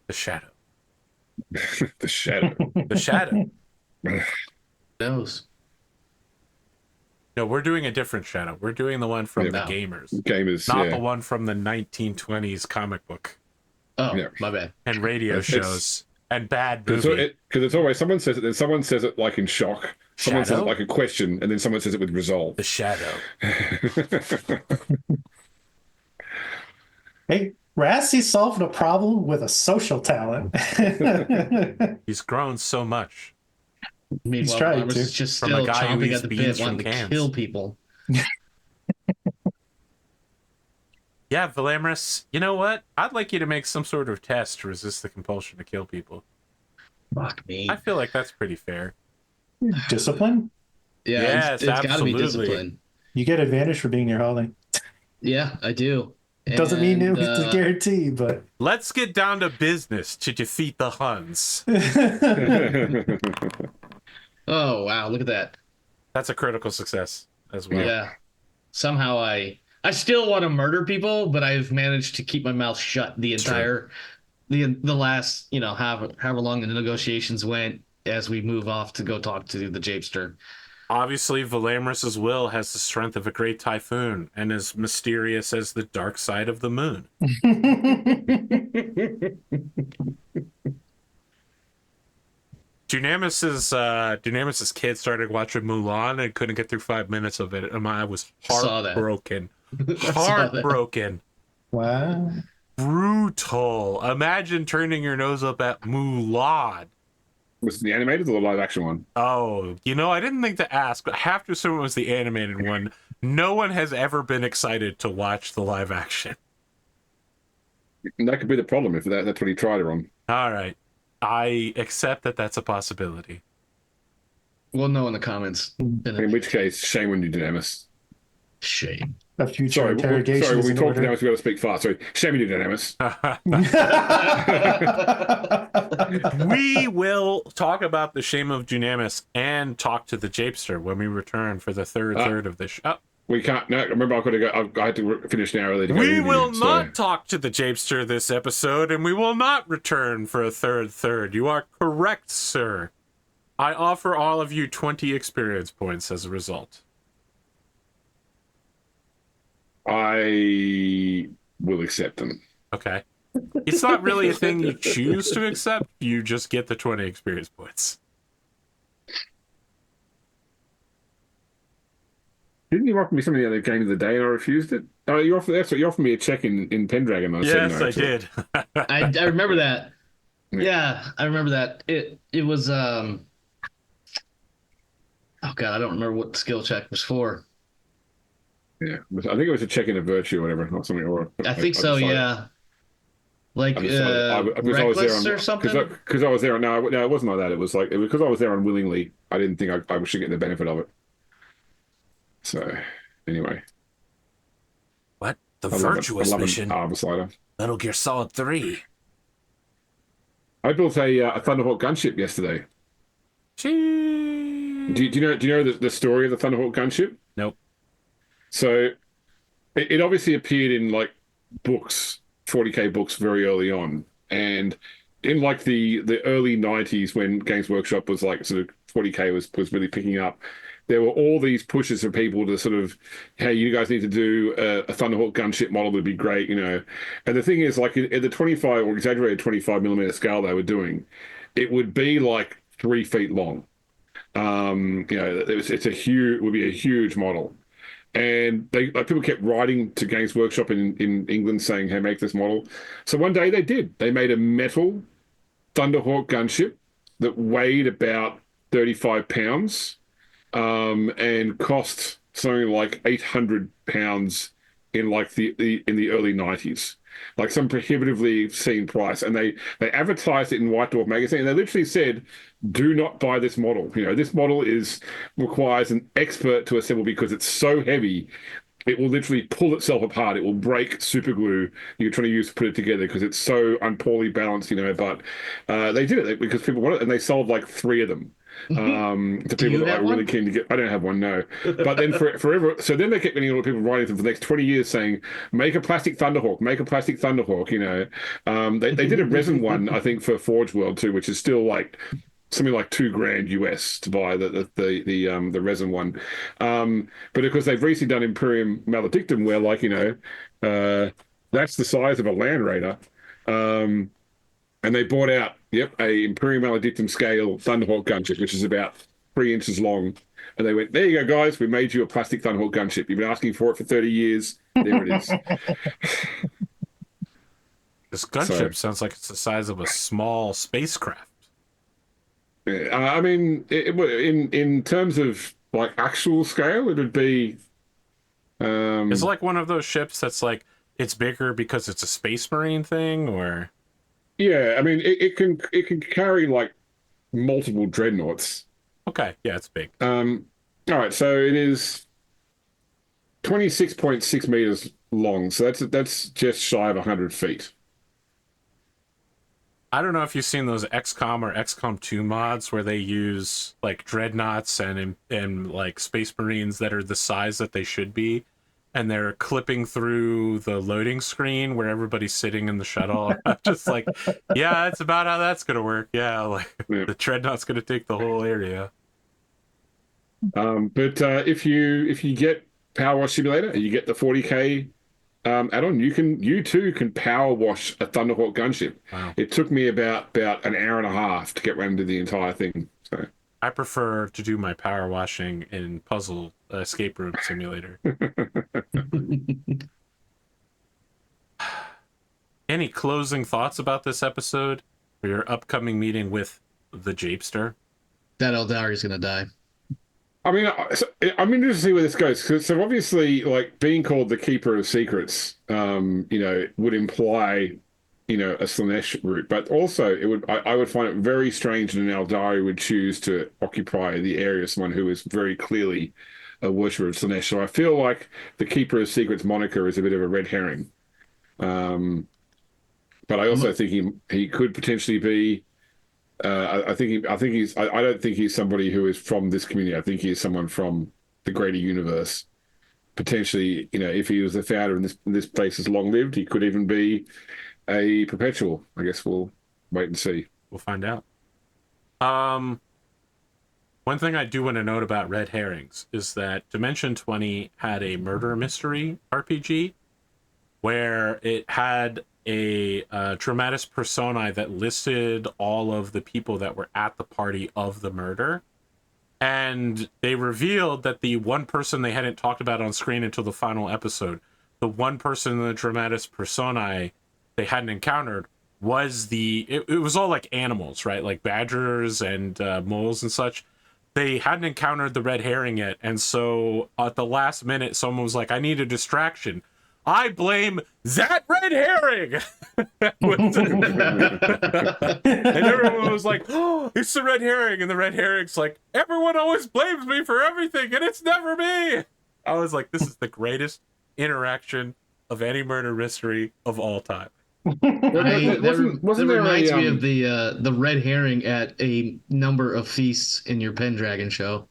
The Shadow. The Shadow. The Shadow. Knows. No, we're doing a different Shadow. We're doing the one from Yeah. the No. gamers. Gamers, Not yeah. the one from the 1920s comic book Oh, Yeah. my bad. and radio It's- shows and bad Because movie. it's always someone says it, then someone says it like in shock. Someone says it Shadow? like a question, and then someone says it with resolve. The Shadow. Hey, Rassie solved a problem with a social talent. He's grown so much. Meanwhile, trying Velamris to. is just From a still guy who chomping eats at the beans bit, from wanting to cans. kill people. Yeah, Velamris, you know what? I'd like you to make some sort of test to resist the compulsion to kill people. Fuck me. I feel like that's pretty fair. Discipline? Yeah, Yes, it's got to be absolutely. discipline. You get advantage for being near Holly. Yeah, I do. Doesn't mean And, it's a guarantee, but Let's get down to business to defeat the Huns. Oh wow, look at that. That's a critical success as well. Yeah. Somehow I still want to murder people, but I've managed to keep my mouth shut the entire the last, however long the negotiations went as we move off to go talk to the Japester. Obviously, Velamris' will has the strength of a great typhoon and is mysterious as the dark side of the moon. Dunamis' kid started watching Mulan and couldn't get through 5 minutes of it, and I was Saw that. heartbroken. Saw that. Heartbroken. wow. Brutal. Imagine turning your nose up at Mulan. Was it the animated or the live action one? Oh, I didn't think to ask, but I have to assume it was the animated one. No one has ever been excited to watch the live action. And that could be the problem if that's what he tried her on. All right. I accept that that's a possibility. We'll know in the comments. In which case, shame on you, Dynamis. Shame. A future Sorry, interrogation when is we in talk to order. Dynamis, we got to speak fast. Sorry, shame on you, Dynamis. We will talk about the shame of Dunamis and talk to the Japester when we return for the third of this show. We can't. No, remember, I've got to go. I had to finish an hour early to go. to We the will interview, not talk to the Japester this episode, and we will not return for a third. You are correct, sir. I offer all of you 20 experience points as a result. I will accept them. Okay. It's not really a thing you choose to accept. You just get the 20 experience points. Didn't you offer me something the other game of the day and I refused it? Oh, you offered me a check in Pendragon. I said no. Yes, I did. I remember that. Yeah, I remember that. It was oh god, I don't remember what the skill check was for. Yeah, I think it was a check in a virtue or whatever, not something. Or I think so. decided- Yeah. Like I decided- because I was there reckless on, or something. Because I was there. No, it wasn't like that. It was because I was there unwillingly. I didn't think I should get the benefit of it. So, anyway. What? The I love it. virtuous I love mission? Arbor Slider. Metal Gear Solid 3. I built a Thunderhawk gunship yesterday. Gee. Do you know the story of the Thunderhawk gunship? Nope. So it obviously appeared in like books, 40K books very early on, and in like the early 90s when Games Workshop was like sort of 40K was really picking up. There were all these pushes for people to sort of, hey, you guys need to do a Thunderhawk gunship model would be great, you know. And the thing is, like at the 25 or exaggerated 25 millimeter scale they were doing, it would be like 3 feet long. You know, it would be a huge model. And people kept writing to Games Workshop in England saying, hey, make this model. So one day they did. They made a metal Thunderhawk gunship that weighed about 35 pounds and cost something like 800 pounds in like in the early 90s, like some prohibitively obscene price. And they advertised it in White Dwarf magazine, and they literally said, do not buy this model. You know, this model requires an expert to assemble because it's so heavy. It will literally pull itself apart. It will break super glue you're trying to use to put it together because it's so unpoorly balanced, you know. But they did it because people wanted it, and they sold like 3 of them to people that are really keen to get. I don't have one, no. But then forever, so then they kept getting a lot of people writing them for the next 20 years saying, make a plastic Thunderhawk, make a plastic Thunderhawk, you know. They did a resin one, I think, for Forge World too, which is still like something like $2,000 US to buy the resin one. But of course they've recently done Imperium Maledictum where, like, you know, that's the size of a Land Raider. And they bought out, a Imperium Maledictum scale Thunderhawk gunship, which is about 3 inches long. And they went, there you go, guys, we made you a plastic Thunderhawk gunship. You've been asking for it for 30 years. There it is. This gunship sounds like it's the size of a small spacecraft. I mean, in terms of like actual scale, it would be. It's like one of those ships that's like it's bigger because it's a Space Marine thing, or. Yeah, I mean, it can carry like multiple dreadnoughts. Okay, yeah, it's big. All right, so it is 26.6 meters long, so that's just shy of 100 feet. I don't know if you've seen those XCOM or XCOM 2 mods where they use like dreadnoughts and like Space Marines that are the size that they should be, and they're clipping through the loading screen where everybody's sitting in the shuttle. I'm just like, yeah, that's about how that's gonna work. Yeah, like the dreadnought's gonna take the whole area. But if you get Power Wash Simulator and you get the 40K add-on, you too can power wash a Thunderhawk gunship. Wow. It took me about an hour and a half to get around to the entire thing. So I prefer to do my power washing in Puzzle Escape Room Simulator. Any closing thoughts about this episode or your upcoming meeting with the Japester? That Eldari is going to die. I mean, I'm interested to see where this goes. So obviously, like being called the Keeper of Secrets, you know, would imply, you know, a Slaanesh route. But also, I would find it very strange that an Eldari would choose to occupy the area of someone who is very clearly a worshipper of Slaanesh. So I feel like the Keeper of Secrets moniker is a bit of a red herring. But I also think he could potentially be. I don't think he's somebody who is from this community. I think he is someone from the greater universe. Potentially, you know, if he was the founder and this place is long lived, he could even be a perpetual. I guess we'll wait and see. We'll find out. One thing I do want to note about red herrings is that Dimension 20 had a murder mystery RPG where it had a Traumatis Personae that listed all of the people that were at the party of the murder. And they revealed that the one person they hadn't talked about on screen until the final episode, the one person in the Traumatis Personae they hadn't encountered was it was all like animals, right? Like badgers and moles and such. They hadn't encountered the red herring yet. And so at the last minute, someone was like, I need a distraction. I blame that red herring. And everyone was like, oh, it's the red herring. And the red herring's like, everyone always blames me for everything, and it's never me. I was like, this is the greatest interaction of any murder mystery of all time. Wasn't that there reminds me a of the red herring at a number of feasts in your Pendragon show.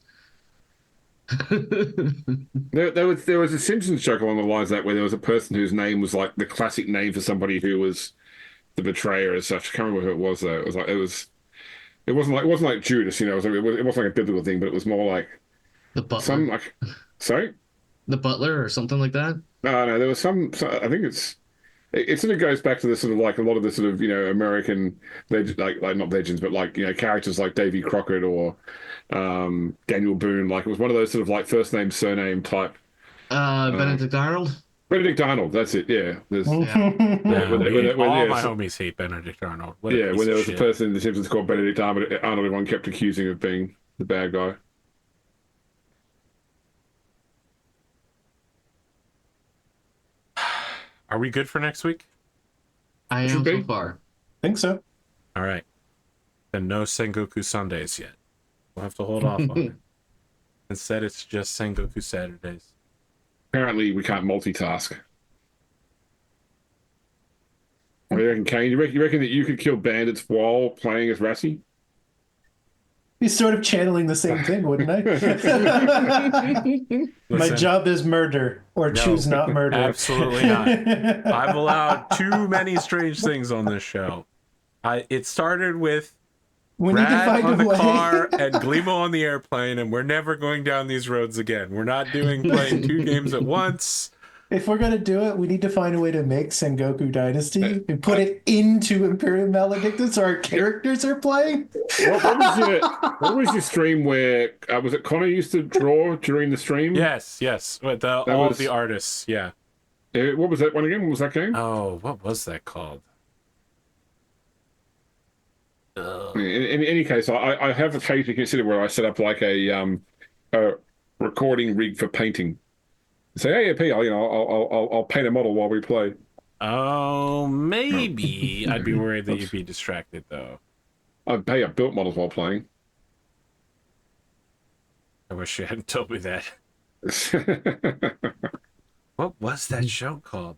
there was a Simpsons joke along the lines of that where there was a person whose name was like the classic name for somebody who was the betrayer as such. I can't remember who it was though. It wasn't like Judas, it wasn't like a biblical thing, but it was more like The some butler, like sorry. the butler, or something like that. No, there was I think it sort of goes back to the sort of like a lot of the sort of American like not legends, but like characters like Davy Crockett or Daniel Boone. Like it was one of those sort of like first name surname type. Benedict Arnold. Benedict Arnold. That's it. Yeah. There's Yeah. Yeah, all yeah, my homies hate Benedict Arnold. What a yeah. piece When there of was a shit. person in The Simpsons called Benedict Arnold, everyone kept accusing of being the bad guy. Are we good for next week? I Should am be. so far. Think so. All right. Then no Sengoku Sundays yet. We'll have to hold off on it. Instead, it's just Sengoku Saturdays. Apparently, we can't multitask. What do you reckon, Kane? You reckon that you could kill bandits while playing as Rassie? He's sort of channeling the same thing, wouldn't I? My Listen, job is murder or No, choose not murder. absolutely not. I've allowed too many strange things on this show. It started with We need to Brad find on a the way. car and Glimo on the airplane, and we're never going down these roads again. We're not playing two games at once. If we're gonna do it, we need to find a way to make Sengoku Dynasty and put it into Imperium Maledictum so our characters are playing. What was your stream where was it Connor used to draw during the stream? Yes, with all of the artists. Yeah. What was that one again? What was that game? Oh, what was that called? In any case, I have occasionally considered where I set up like a recording rig for painting. Say, hey, P, I'll paint a model while we play. Oh, maybe. I'd be worried that you'd be distracted, though. I built models while playing. I wish you hadn't told me that. What was that show called?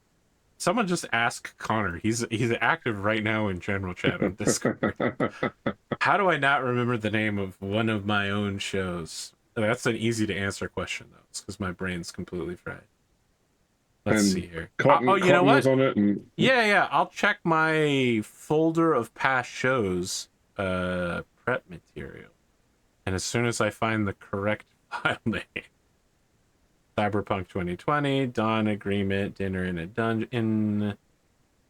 Someone just ask Connor. He's active right now in general chat on Discord. How do I not remember the name of one of my own shows? That's an easy to answer question, though. It's because my brain's completely fried. Let's see here. Cotton, you know what? was on it. And... Yeah. I'll check my folder of past shows, prep material. And as soon as I find the correct file name, Cyberpunk 2020, Dawn Agreement, Dinner in a Dungeon,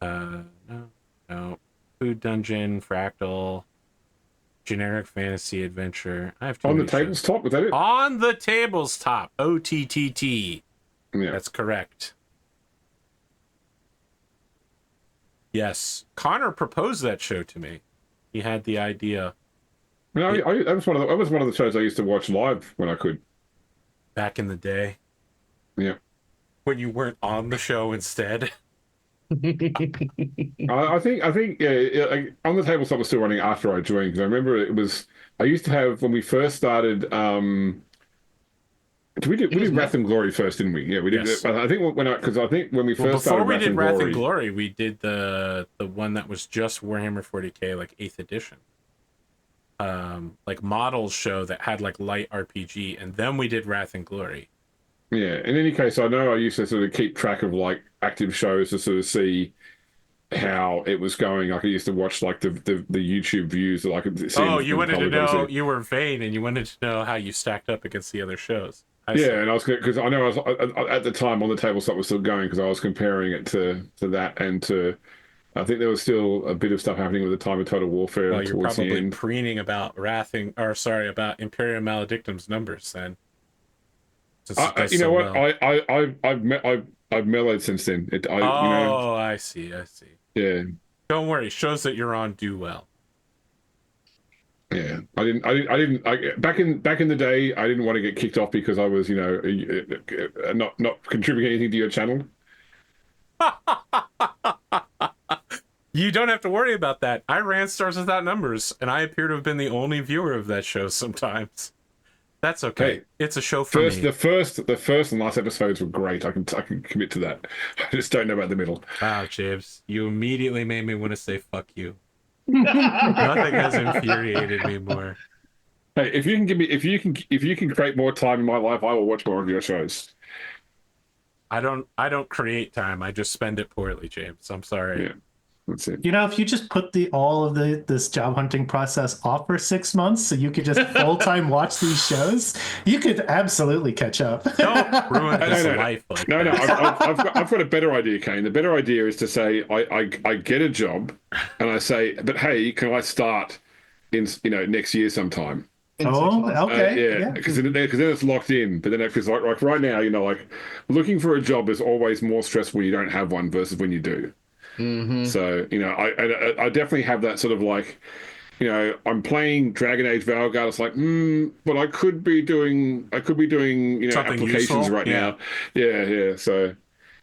no, Food Dungeon, Fractal, Generic Fantasy Adventure. I have too on the many shows. tables top, was that it? On the Tables Top, OTTT. Yeah. That's correct. Yes, Connor proposed that show to me. He had the idea That was one of the shows I used to watch live when I could. back in the day. Yeah. When you weren't on the show instead. I think on the tabletop was still running after I joined because I remember I used to have when we first started. We did Wrath and Glory first, didn't we? Yeah, we did. Yes. I think when we first Before started we Wrath did and Wrath Glory, and Glory, we did the one that was just Warhammer 40K, like 8th edition. Like models show that had like light RPG, and then we did Wrath and Glory. Yeah. In any case, I know I used to sort of keep track of like active shows to sort of see how it was going. Like I used to watch like the YouTube views that I could see. Oh, you wanted to know? You were vain, and you wanted to know how you stacked up against the other shows. And I was because I know I was at the time on the tabletop was still going because I was comparing it to that and to. I think there was still a bit of stuff happening with the time of Total Warfare. Well, you're towards the probably end. preening about about Imperium Maledictum's numbers then. You know what? I've mellowed since then. I see. Yeah. Don't worry. Shows that you're on do well. Yeah. Back in the day, I didn't want to get kicked off because I was, not contributing anything to your channel. You don't have to worry about that. I ran Stars Without Numbers, and I appear to have been the only viewer of that show sometimes. That's okay. Hey, It's a show for me. the first and last episodes were great. I can commit to that. I just don't know about the middle. Wow, James, you immediately made me want to say fuck you. Nothing has infuriated me more. Hey, if you can create more time in my life, I will watch more of your shows. I don't create time. I just spend it poorly, James. I'm sorry. Yeah, that's it. If you just put all of this job hunting process off for 6 months so you could just full-time watch these shows, you could absolutely catch up. Don't ruin this No. life like No, that. I've got a better idea, Kane. The better idea is to say I get a job, and I say, but hey, can I start in next year sometime? In 6 Oh, months. okay. Yeah, because then it's locked in. But then because like right now, like looking for a job is always more stressful when you don't have one versus when you do. Mm-hmm. So I definitely have that sort of like, I'm playing Dragon Age Valguard. It's like, but I could be doing Something applications useful? right Yeah. now. Yeah. So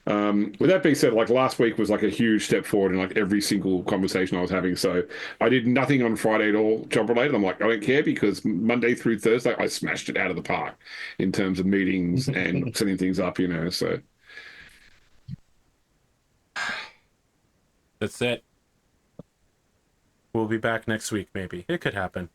with that being said, like last week was like a huge step forward in like every single conversation I was having. So I did nothing on Friday at all job related. I'm like, I don't care because Monday through Thursday I smashed it out of the park in terms of meetings and setting things up. So. That's it. We'll be back next week, maybe. It could happen.